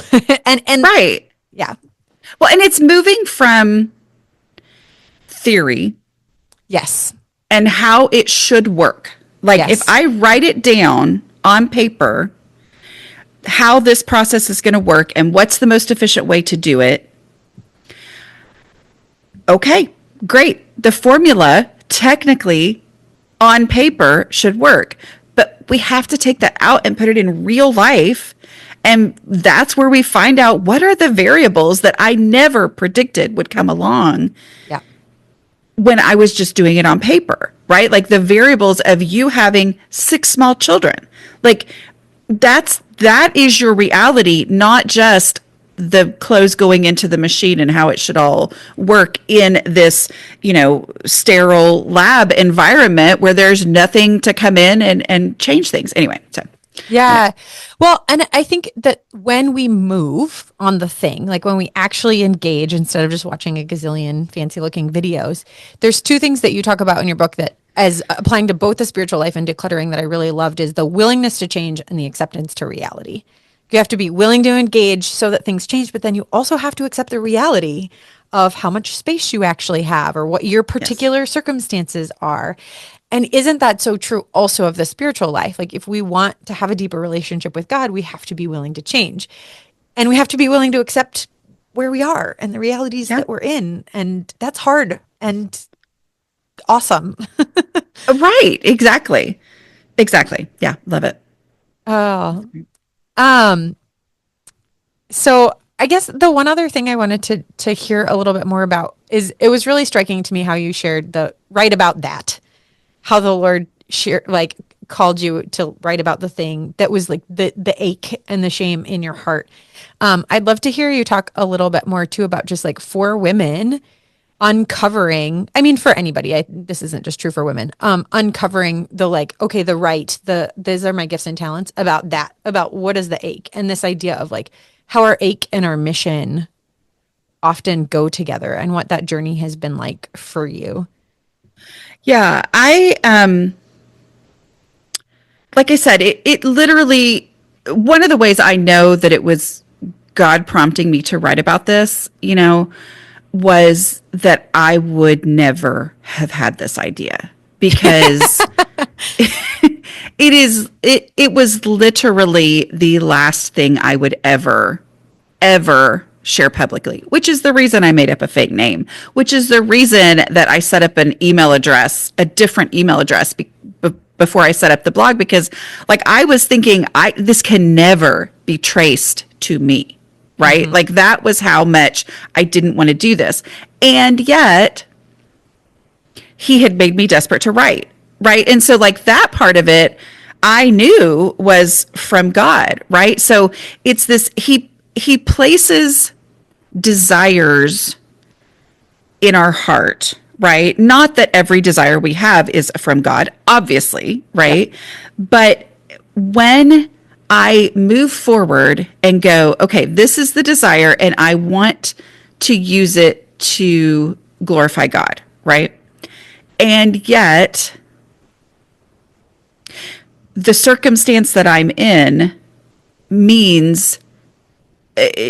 [SPEAKER 1] and
[SPEAKER 4] right.
[SPEAKER 1] Yeah.
[SPEAKER 4] Well, and it's moving from theory.
[SPEAKER 1] Yes.
[SPEAKER 4] And how it should work. Like if I write it down on paper, how this process is going to work and what's the most efficient way to do it. Okay, great. The formula technically on paper should work, but we have to take that out and put it in real life And that's where we find out what are the variables that I never predicted would come along
[SPEAKER 1] Yeah.
[SPEAKER 4] when I was just doing it on paper, right? Like the variables of you having 6 small children. Like that is your reality, not just the clothes going into the machine and how it should all work in this, sterile lab environment where there's nothing to come in and change things. Anyway, so.
[SPEAKER 1] Yeah. Well, and I think that when we move on the thing, like when we actually engage instead of just watching a gazillion fancy looking videos, there's 2 things that you talk about in your book that as applying to both the spiritual life and decluttering that I really loved is the willingness to change and the acceptance to reality. You have to be willing to engage so that things change, but then you also have to accept the reality of how much space you actually have or what your particular circumstances are. And isn't that so true also of the spiritual life? Like if we want to have a deeper relationship with God, we have to be willing to change. And we have to be willing to accept where we are and the realities that we're in. And that's hard and awesome.
[SPEAKER 4] Right. Exactly. Yeah. Love it.
[SPEAKER 1] Oh, so I guess the one other thing I wanted to hear a little bit more about is it was really striking to me how you shared the write about that, how the Lord called you to write about the thing that was like the ache and the shame in your heart. I'd love to hear you talk a little bit more too about just like for women uncovering, I mean, for anybody, this isn't just true for women, uncovering these are my gifts and talents about what is the ache and this idea of like how our ache and our mission often go together and what that journey has been like for you.
[SPEAKER 4] Yeah. Like I said, it literally, one of the ways I know that it was God prompting me to write about this, was that I would never have had this idea because it was literally the last thing I would ever share publicly, which is the reason I made up a fake name, which is the reason that I set up an email address, a different email address before I set up the blog, because like I was thinking this can never be traced to me. Right? Mm-hmm. Like that was how much I didn't want to do this. And yet he had made me desperate to write. Right. And so like that part of it, I knew was from God. Right. So it's this, he places desires in our heart. Right. Not that every desire we have is from God, obviously. Right. Yeah. But when I move forward and go, okay, this is the desire and I want to use it to glorify God, right? And yet the circumstance that I'm in it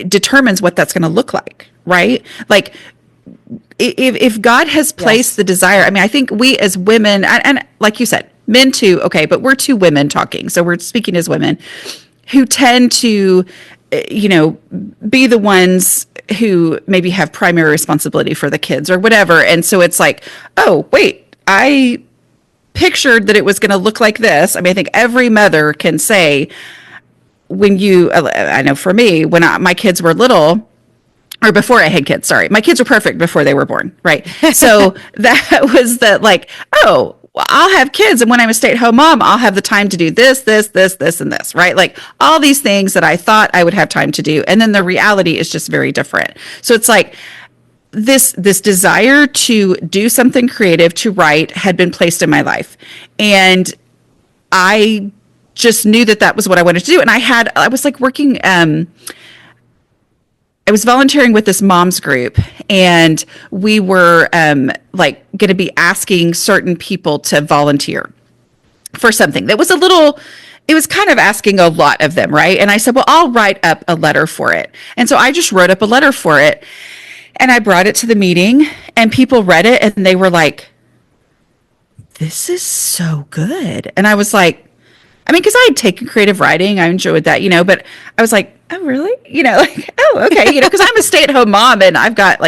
[SPEAKER 4] determines what that's going to look like, right? Like if God has placed the desire, I mean, I think we as women, and like you said, men too, okay, but we're 2 women talking, so we're speaking as women who tend to, be the ones who maybe have primary responsibility for the kids or whatever. And so it's like, oh, wait, I pictured that it was going to look like this. I mean, I think every mother can say I know for me, when my kids were little, or before I had kids, sorry, my kids were perfect before they were born, right? So that was oh, well, I'll have kids, and when I'm a stay-at-home mom, I'll have the time to do this, and this, right? Like all these things that I thought I would have time to do, and then the reality is just very different. So it's like this desire to do something creative, to write, had been placed in my life, and I just knew that was what I wanted to do. And I was like working. I was volunteering with this mom's group, and we were going to be asking certain people to volunteer for something that was it was kind of asking a lot of them, right? And I said, well, I'll write up a letter for it. And so I just wrote up a letter for it, and I brought it to the meeting, and people read it, and they were like, this is so good. And I was like, I mean, because I had taken creative writing, I enjoyed that, but I was like, oh, really? Oh, okay, because I'm a stay-at-home mom and I've got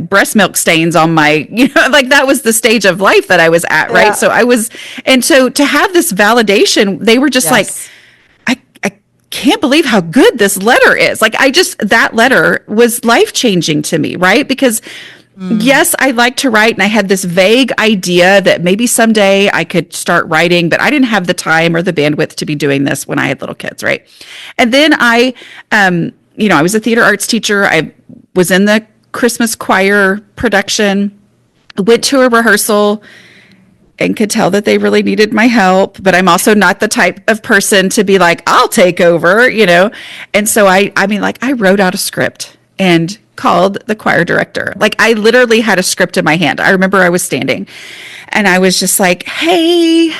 [SPEAKER 4] breast milk stains on my, that was the stage of life that I was at, right? Yeah. So to have this validation, they were just like, can't believe how good this letter is. Like that letter was life-changing to me, right? Because yes, I like to write, and I had this vague idea that maybe someday I could start writing, but I didn't have the time or the bandwidth to be doing this when I had little kids, right? And then I was a theater arts teacher. I was in the Christmas choir production, went to a rehearsal, and could tell that they really needed my help. But I'm also not the type of person to be like, I'll take over, And so I wrote out a script and called the choir director. Like, I literally had a script in my hand. I remember I was standing and I was just like, hey,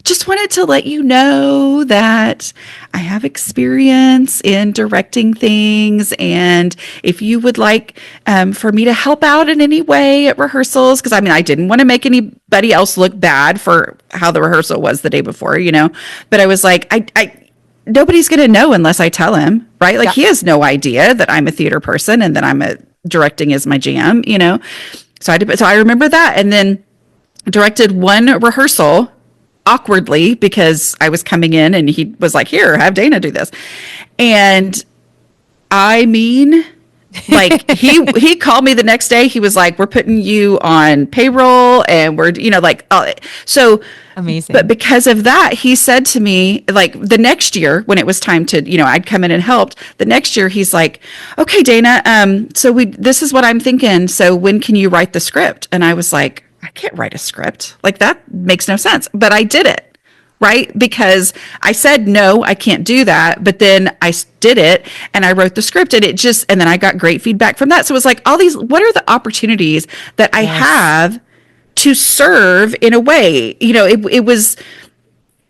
[SPEAKER 4] just wanted to let you know that I have experience in directing things. And if you would like for me to help out in any way at rehearsals, because I didn't want to make anybody else look bad for how the rehearsal was the day before, but I was like, nobody's going to know unless I tell him, right? Like, he has no idea that I'm a theater person and that directing is my jam, So I remember that, and then directed one rehearsal awkwardly because I was coming in and he was like, here, have Dana do this. And he called me the next day. He was like, we're putting you on payroll and we're, so
[SPEAKER 1] amazing.
[SPEAKER 4] But because of that, he said to me, like, the next year when it was time to, I'd come in and helped, the next year he's like, okay, Dana, this is what I'm thinking. So when can you write the script? And I was like, I can't write a script. Like, that makes no sense. But I did it, right? Because I said, no, I can't do that. But then I did it and I wrote the script, and and then I got great feedback from that. So it was like, what are the opportunities that I have to serve in a way?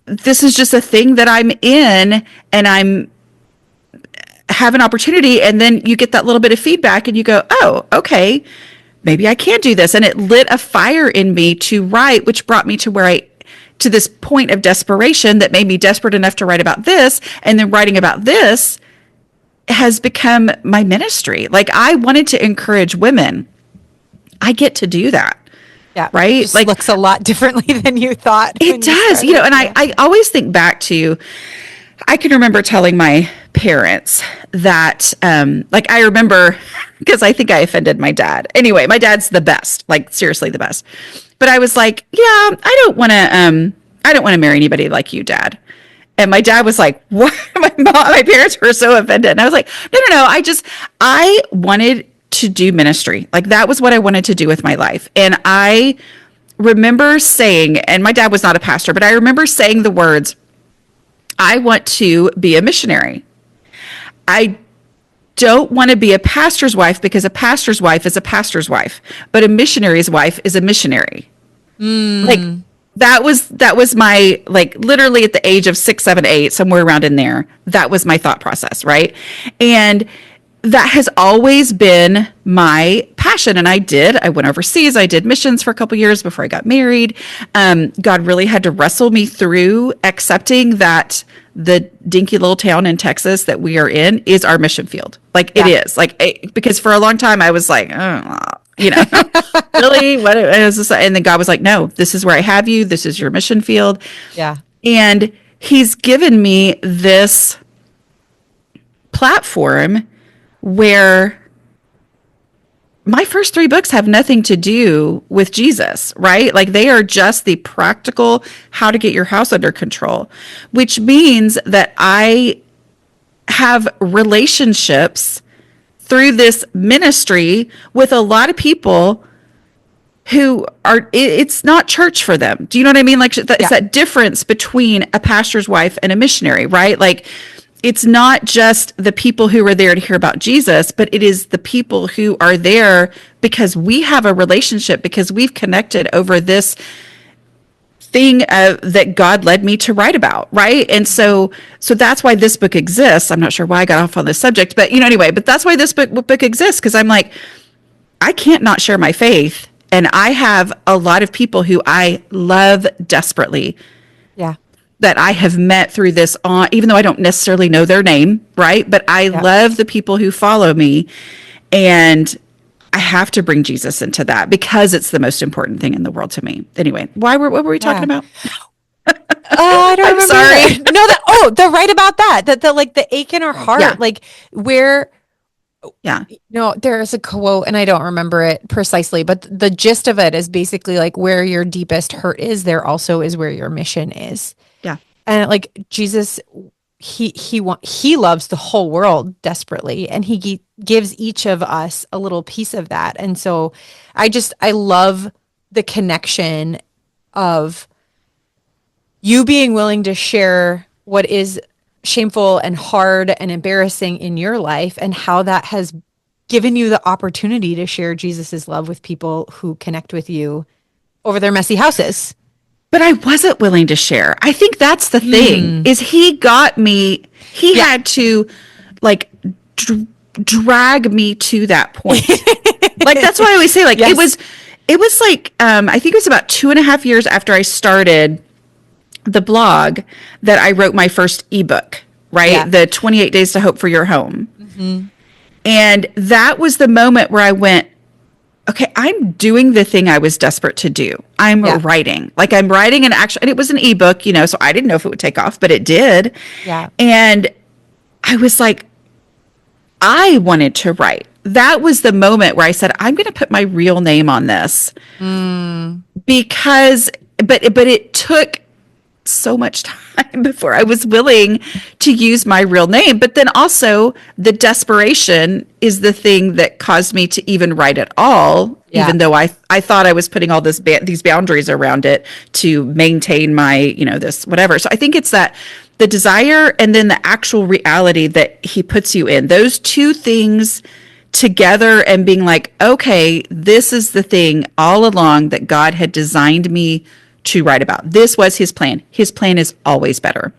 [SPEAKER 4] This is just a thing that I'm in, and have an opportunity. And then you get that little bit of feedback and you go, oh, okay, maybe I can do this. And it lit a fire in me to write, which brought me to to this point of desperation that made me desperate enough to write about this. And then writing about this has become my ministry. Like, I wanted to encourage women. I get to do that.
[SPEAKER 1] Yeah.
[SPEAKER 4] Right.
[SPEAKER 1] It just looks a lot differently than you thought.
[SPEAKER 4] It does, and I always think back to, I can remember telling my parents that, I remember, because I think I offended my dad. Anyway, my dad's the best, like, seriously the best. But I was like, yeah, I don't want to marry anybody like you, Dad. And my dad was like, what? My parents were so offended. And I was like, no. I wanted to do ministry. Like, that was what I wanted to do with my life. And I remember saying, and my dad was not a pastor, but I remember saying the words, I want to be a missionary. I don't want to be a pastor's wife, because a pastor's wife is a pastor's wife, but a missionary's wife is a missionary. Like, that was my, like, literally at the age of 6, 7, 8, somewhere around in there, that was my thought process. Right. And that has always been my passion. And I went overseas. I did missions for a couple years before I got married. God really had to wrestle me through accepting that the dinky little town in Texas that we are in is our mission field. Like, it is, like, because for a long time I was like, really, what is this? And then God was like, no, this is where I have you. This is your mission field.
[SPEAKER 1] Yeah.
[SPEAKER 4] And he's given me this platform where my first 3 books have nothing to do with Jesus, right? Like, they are just the practical how to get your house under control, which means that I have relationships through this ministry with a lot of people who it's not church for them. Do you know what I mean? Like, it's that difference between a pastor's wife and a missionary, right? Like, it's not just the people who are there to hear about Jesus, but it is the people who are there because we have a relationship, because we've connected over this thing that God led me to write about, right? And so that's why this book exists. I'm not sure why I got off on this subject, but anyway, but that's why this book exists, because I'm like, I can't not share my faith, and I have a lot of people who I love desperately.
[SPEAKER 1] Yeah.
[SPEAKER 4] That I have met through this even though I don't necessarily know their name, right? But I love the people who follow me, and I have to bring Jesus into that because it's the most important thing in the world to me. Anyway, what were we talking about?
[SPEAKER 1] I don't remember.
[SPEAKER 4] Sorry.
[SPEAKER 1] No, no, they're right about that. That the like the ache in our heart,
[SPEAKER 4] Yeah.
[SPEAKER 1] like where
[SPEAKER 4] Yeah.
[SPEAKER 1] no, there's a quote and I don't remember it precisely, but the gist of it is basically like where your deepest hurt is, there also is where your mission is.
[SPEAKER 4] Yeah.
[SPEAKER 1] And like Jesus, he loves the whole world desperately, and he gives each of us a little piece of that. And so I love the connection of you being willing to share what is shameful and hard and embarrassing in your life, and how that has given you the opportunity to share Jesus's love with people who connect with you over their messy houses.
[SPEAKER 4] But I wasn't willing to share. I think that's the thing is he got me, he had to like drag me to that point. Like, that's why I always say like,
[SPEAKER 1] Yes.
[SPEAKER 4] it was like, I think it was about 2.5 years after I started the blog that I wrote my first ebook, right?
[SPEAKER 1] Yeah.
[SPEAKER 4] The 28 Days to Hope for Your Home. And that was the moment where I went, okay, I'm doing the thing I was desperate to do. I'm writing. Like, I'm writing an actual, and it was an ebook, you know, so I didn't know if it would take off, but it did.
[SPEAKER 1] Yeah.
[SPEAKER 4] And I was like, I wanted to write. That was the moment where I said, I'm going to put my real name on this. Because, but it took so much time before I was willing to use my real name. But then also the desperation is the thing that caused me to even write at all, even though I thought I was putting all these boundaries around it to maintain my, you know, this whatever. So I think it's that the desire and then the actual reality that he puts you in, those two things together, and being like, okay, this is the thing all along that God had designed me to write about. This was his plan. His plan is always better.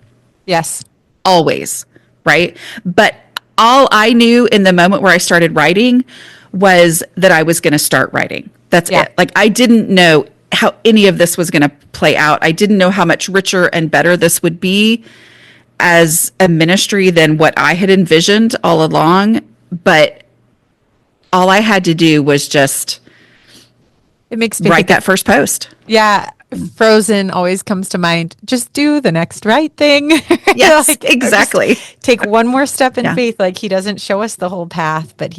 [SPEAKER 1] Yes.
[SPEAKER 4] Always. Right. But all I knew in the moment where I started writing was that I was going to start writing. That's it. Like, I didn't know how any of this was going to play out. I didn't know how much richer and better this would be as a ministry than what I had envisioned all along. But all I had to do was just
[SPEAKER 1] It makes me
[SPEAKER 4] write
[SPEAKER 1] think
[SPEAKER 4] that first post.
[SPEAKER 1] Yeah. Frozen always comes to mind. Just do the next right thing.
[SPEAKER 4] Yes,
[SPEAKER 1] Like,
[SPEAKER 4] exactly.
[SPEAKER 1] just take one more step in
[SPEAKER 4] Yeah.
[SPEAKER 1] faith. Like, he doesn't show us the whole path, but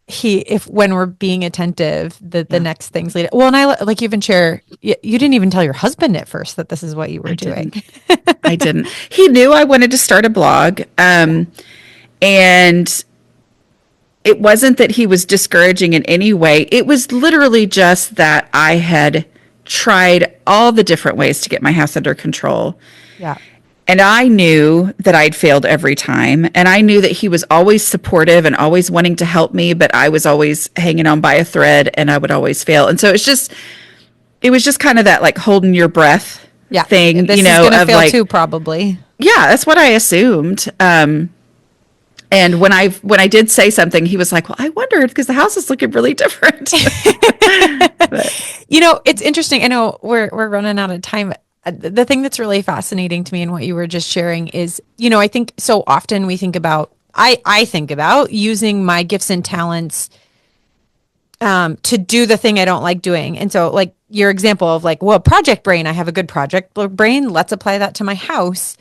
[SPEAKER 1] if when we're being attentive, the next things lead. Well, and I like you even share, you didn't even tell your husband at first that this is what you were doing.
[SPEAKER 4] I didn't. He knew I wanted to start a blog. And it wasn't that he was discouraging in any way. It was literally just that I had tried all the different ways to get my house under control.
[SPEAKER 1] Yeah.
[SPEAKER 4] And I knew that I'd failed every time. And I knew that he was always supportive and always wanting to help me, but I was always hanging on by a thread and I would always fail. And so it was just kind of that like holding your breath thing,
[SPEAKER 1] This
[SPEAKER 4] you know,
[SPEAKER 1] is gonna
[SPEAKER 4] of
[SPEAKER 1] fail
[SPEAKER 4] like,
[SPEAKER 1] too, probably.
[SPEAKER 4] yeah, that's what I assumed. And when I did say something, he was like, well, I wondered because the house is looking really different. But,
[SPEAKER 1] You know, it's interesting. I know we're running out of time. The thing that's really fascinating to me in what you were just sharing is, you know, I think so often we think about, I think about using my gifts and talents to do the thing I don't like doing. And so like your example of like, well, project brain, I have a good project brain. Let's apply that to my house.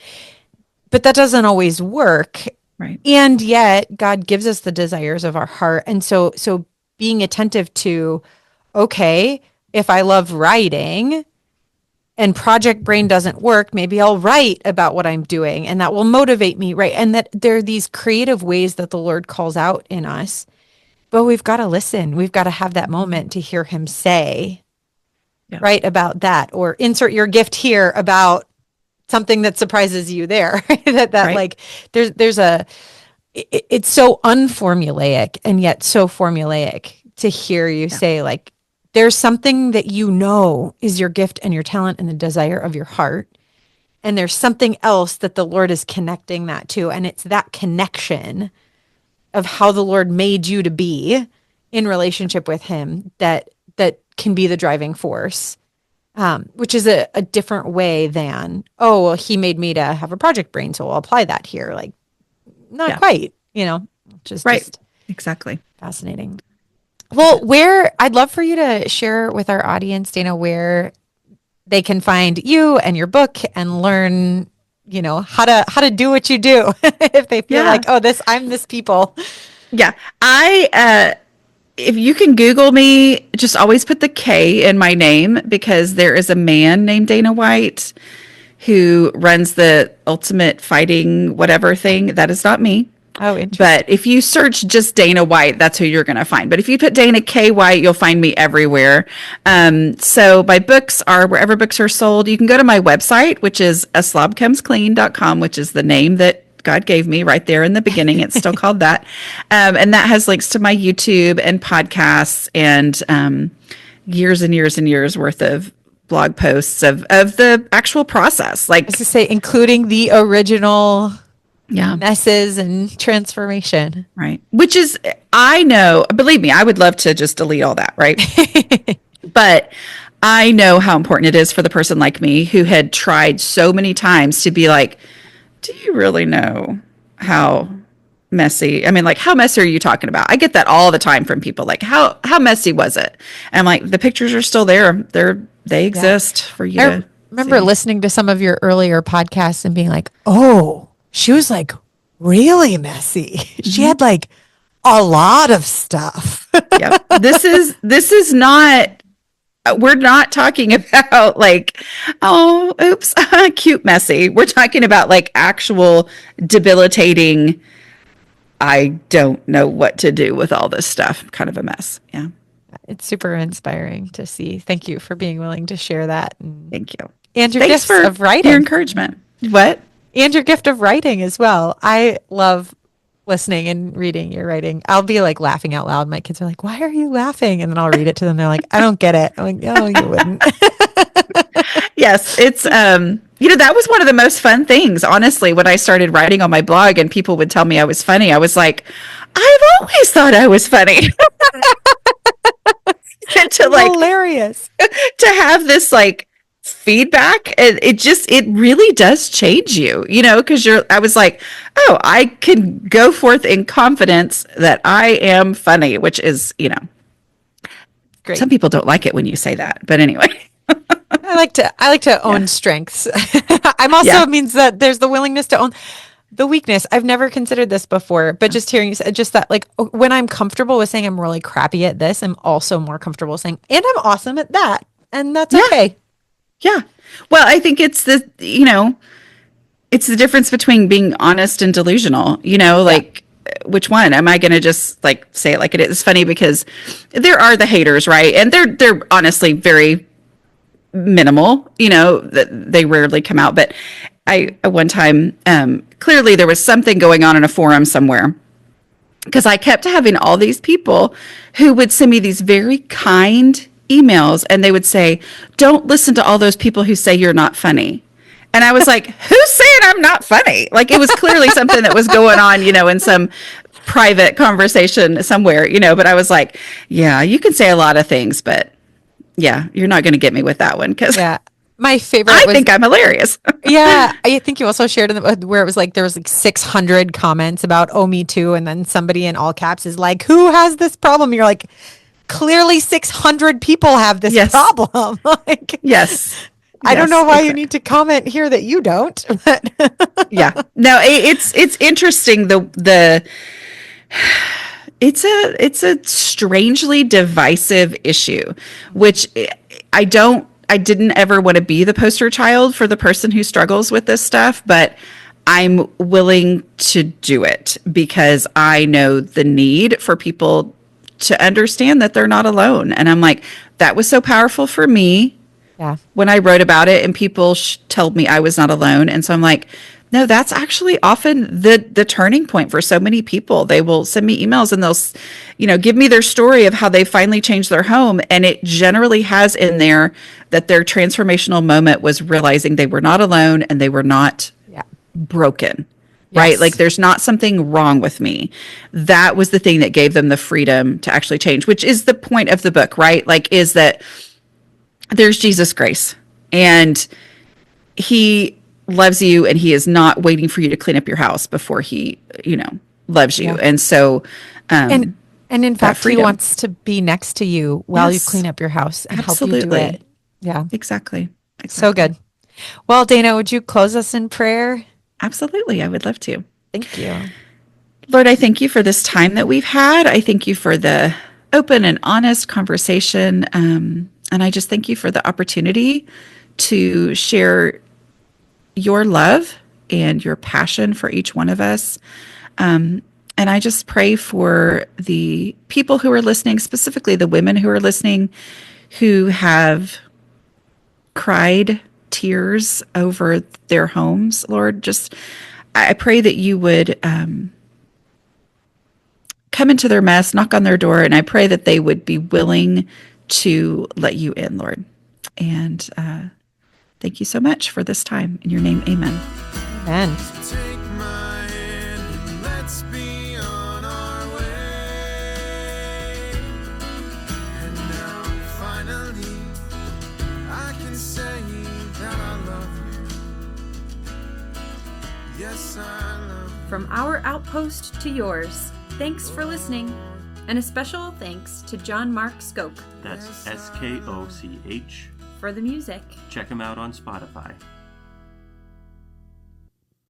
[SPEAKER 1] But that doesn't always work.
[SPEAKER 4] right.
[SPEAKER 1] And yet God gives us the desires of our heart. And so being attentive to, okay, if I love writing and project brain doesn't work, maybe I'll write about what I'm doing and that will motivate me, right? And that there are these creative ways that the Lord calls out in us, but we've got to listen. We've got to have that moment to hear him say, right, about that, or insert your gift here about something that surprises you there. that right. Like there's it's so unformulaic and yet so formulaic to hear you say like, there's something that you know is your gift and your talent and the desire of your heart. And there's something else that the Lord is connecting that to. And it's that connection of how the Lord made you to be in relationship with him that can be the driving force, which is a different way than, oh, well, he made me to have a project brain, so I'll apply that here. Like, not quite, you know, just
[SPEAKER 4] Exactly.
[SPEAKER 1] Fascinating. Well, I'd love for you to share with our audience, Dana, where they can find you and your book and learn how to do what you do if they feel
[SPEAKER 4] Yeah.
[SPEAKER 1] like, oh, I'm this people.
[SPEAKER 4] Yeah. If you can Google me, just always put the K in my name, because there is a man named Dana White who runs the Ultimate Fighting whatever thing. That is not me.
[SPEAKER 1] Oh, interesting.
[SPEAKER 4] But if you search just Dana White, that's who you're going to find. But if you put Dana K. White, you'll find me everywhere. So my books are wherever books are sold. You can go to my website, which is aslobcomesclean.com, which is the name that God gave me right there in the beginning. It's still called that. And that has links to my YouTube and podcasts and years and years and years worth of blog posts of the actual process. Like,
[SPEAKER 1] I was to say, including the original
[SPEAKER 4] yeah,
[SPEAKER 1] messes and transformation.
[SPEAKER 4] right. Which is, I know, believe me, I would love to just delete all that, right? But I know how important it is for the person like me who had tried so many times to be like, do you really know how messy? I mean, like, how messy are you talking about? I get that all the time from people. Like, how messy was it? And I'm like, the pictures are still there. They exist for you
[SPEAKER 1] I
[SPEAKER 4] to
[SPEAKER 1] remember
[SPEAKER 4] see.
[SPEAKER 1] listening to some of your earlier podcasts and being like, oh, she was like really messy. She had like a lot of stuff.
[SPEAKER 4] Yeah. This is not, we're not talking about like, oh, oops, cute messy. We're talking about like actual debilitating, I don't know what to do with all this stuff, kind of a mess. Yeah.
[SPEAKER 1] It's super inspiring to see. Thank you for being willing to share that.
[SPEAKER 4] Thank you.
[SPEAKER 1] And your
[SPEAKER 4] Thanks
[SPEAKER 1] gifts
[SPEAKER 4] for
[SPEAKER 1] of writing.
[SPEAKER 4] your encouragement. What?
[SPEAKER 1] And your gift of writing as well. I love listening and reading your writing. I'll be like laughing out loud. My kids are like, why are you laughing? And then I'll read it to them. They're like, I don't get it. I'm like, oh, you wouldn't.
[SPEAKER 4] Yes, it's that was one of the most fun things, honestly, when I started writing on my blog and people would tell me I was funny. I was like, I've always thought I was funny. And to like
[SPEAKER 1] hilarious.
[SPEAKER 4] to have this like feedback, it really does change you, because I was like, oh, I can go forth in confidence that I am funny, which is,
[SPEAKER 1] Great.
[SPEAKER 4] some people don't like it when you say that, but anyway.
[SPEAKER 1] I like to own strengths. I'm also means that there's the willingness to own the weakness. I've never considered this before, but just hearing you say, just that, like, when I'm comfortable with saying I'm really crappy at this, I'm also more comfortable saying, and I'm awesome at that. And that's okay.
[SPEAKER 4] Yeah. Well, I think it's it's the difference between being honest and delusional, like, which one am I going to just like say it like it is? It's funny because there are the haters, right? And they're honestly very minimal, that they rarely come out. But I, at one time, clearly there was something going on in a forum somewhere, because I kept having all these people who would send me these very kind emails and they would say, don't listen to all those people who say you're not funny. And I was like, who's saying I'm not funny? Like, it was clearly something that was going on, in some private conversation somewhere, but I was like, yeah, you can say a lot of things, but yeah, you're not going to get me with that one. Cause
[SPEAKER 1] my favorite
[SPEAKER 4] I think I'm hilarious.
[SPEAKER 1] Yeah. I think you also shared where it was like, there was like 600 comments about, oh, me too. And then somebody in all caps is like, who has this problem? You're like, clearly 600 people have this problem. Like,
[SPEAKER 4] yes.
[SPEAKER 1] I don't know why you need to comment here that you don't. But
[SPEAKER 4] yeah. No, it's interesting. It's a strangely divisive issue, which I didn't ever want to be the poster child for the person who struggles with this stuff, but I'm willing to do it because I know the need for people to understand that they're not alone. And I'm like, that was so powerful for me when I wrote about it and people told me I was not alone. And so I'm like, no, that's actually often the turning point for so many people. They will send me emails and they'll, give me their story of how they finally changed their home. And it generally has in there that their transformational moment was realizing they were not alone and they were not broken, right? Like, there's not something wrong with me. That was the thing that gave them the freedom to actually change, which is the point of the book, right? Like, is that there's Jesus grace and he loves you and he is not waiting for you to clean up your house before he, loves you. And so,
[SPEAKER 1] and in fact, he wants to be next to you while you clean up your house and help you do it. Yeah,
[SPEAKER 4] exactly.
[SPEAKER 1] So good. Well, Dana, would you close us in prayer?
[SPEAKER 4] Absolutely. I would love to.
[SPEAKER 1] Thank you.
[SPEAKER 4] Lord, I thank you for this time that we've had. I thank you for the open and honest conversation. And I just thank you for the opportunity to share your love and your passion for each one of us. And I just pray for the people who are listening, specifically the women who are listening, who have cried tears over their homes. Lord, just I pray that you would come into their mess, knock on their door, and I pray that they would be willing to let you in, Lord. And thank you so much for this time. In your name, amen.
[SPEAKER 1] Amen.
[SPEAKER 5] Take my hand and let's be on our way. And now finally I can say that I love you. Yes, I love you.
[SPEAKER 3] From our outpost to yours, thanks for listening. And a special thanks to John Mark Skoke
[SPEAKER 2] That's SKOCH.
[SPEAKER 3] for the music.
[SPEAKER 2] Check him out on Spotify.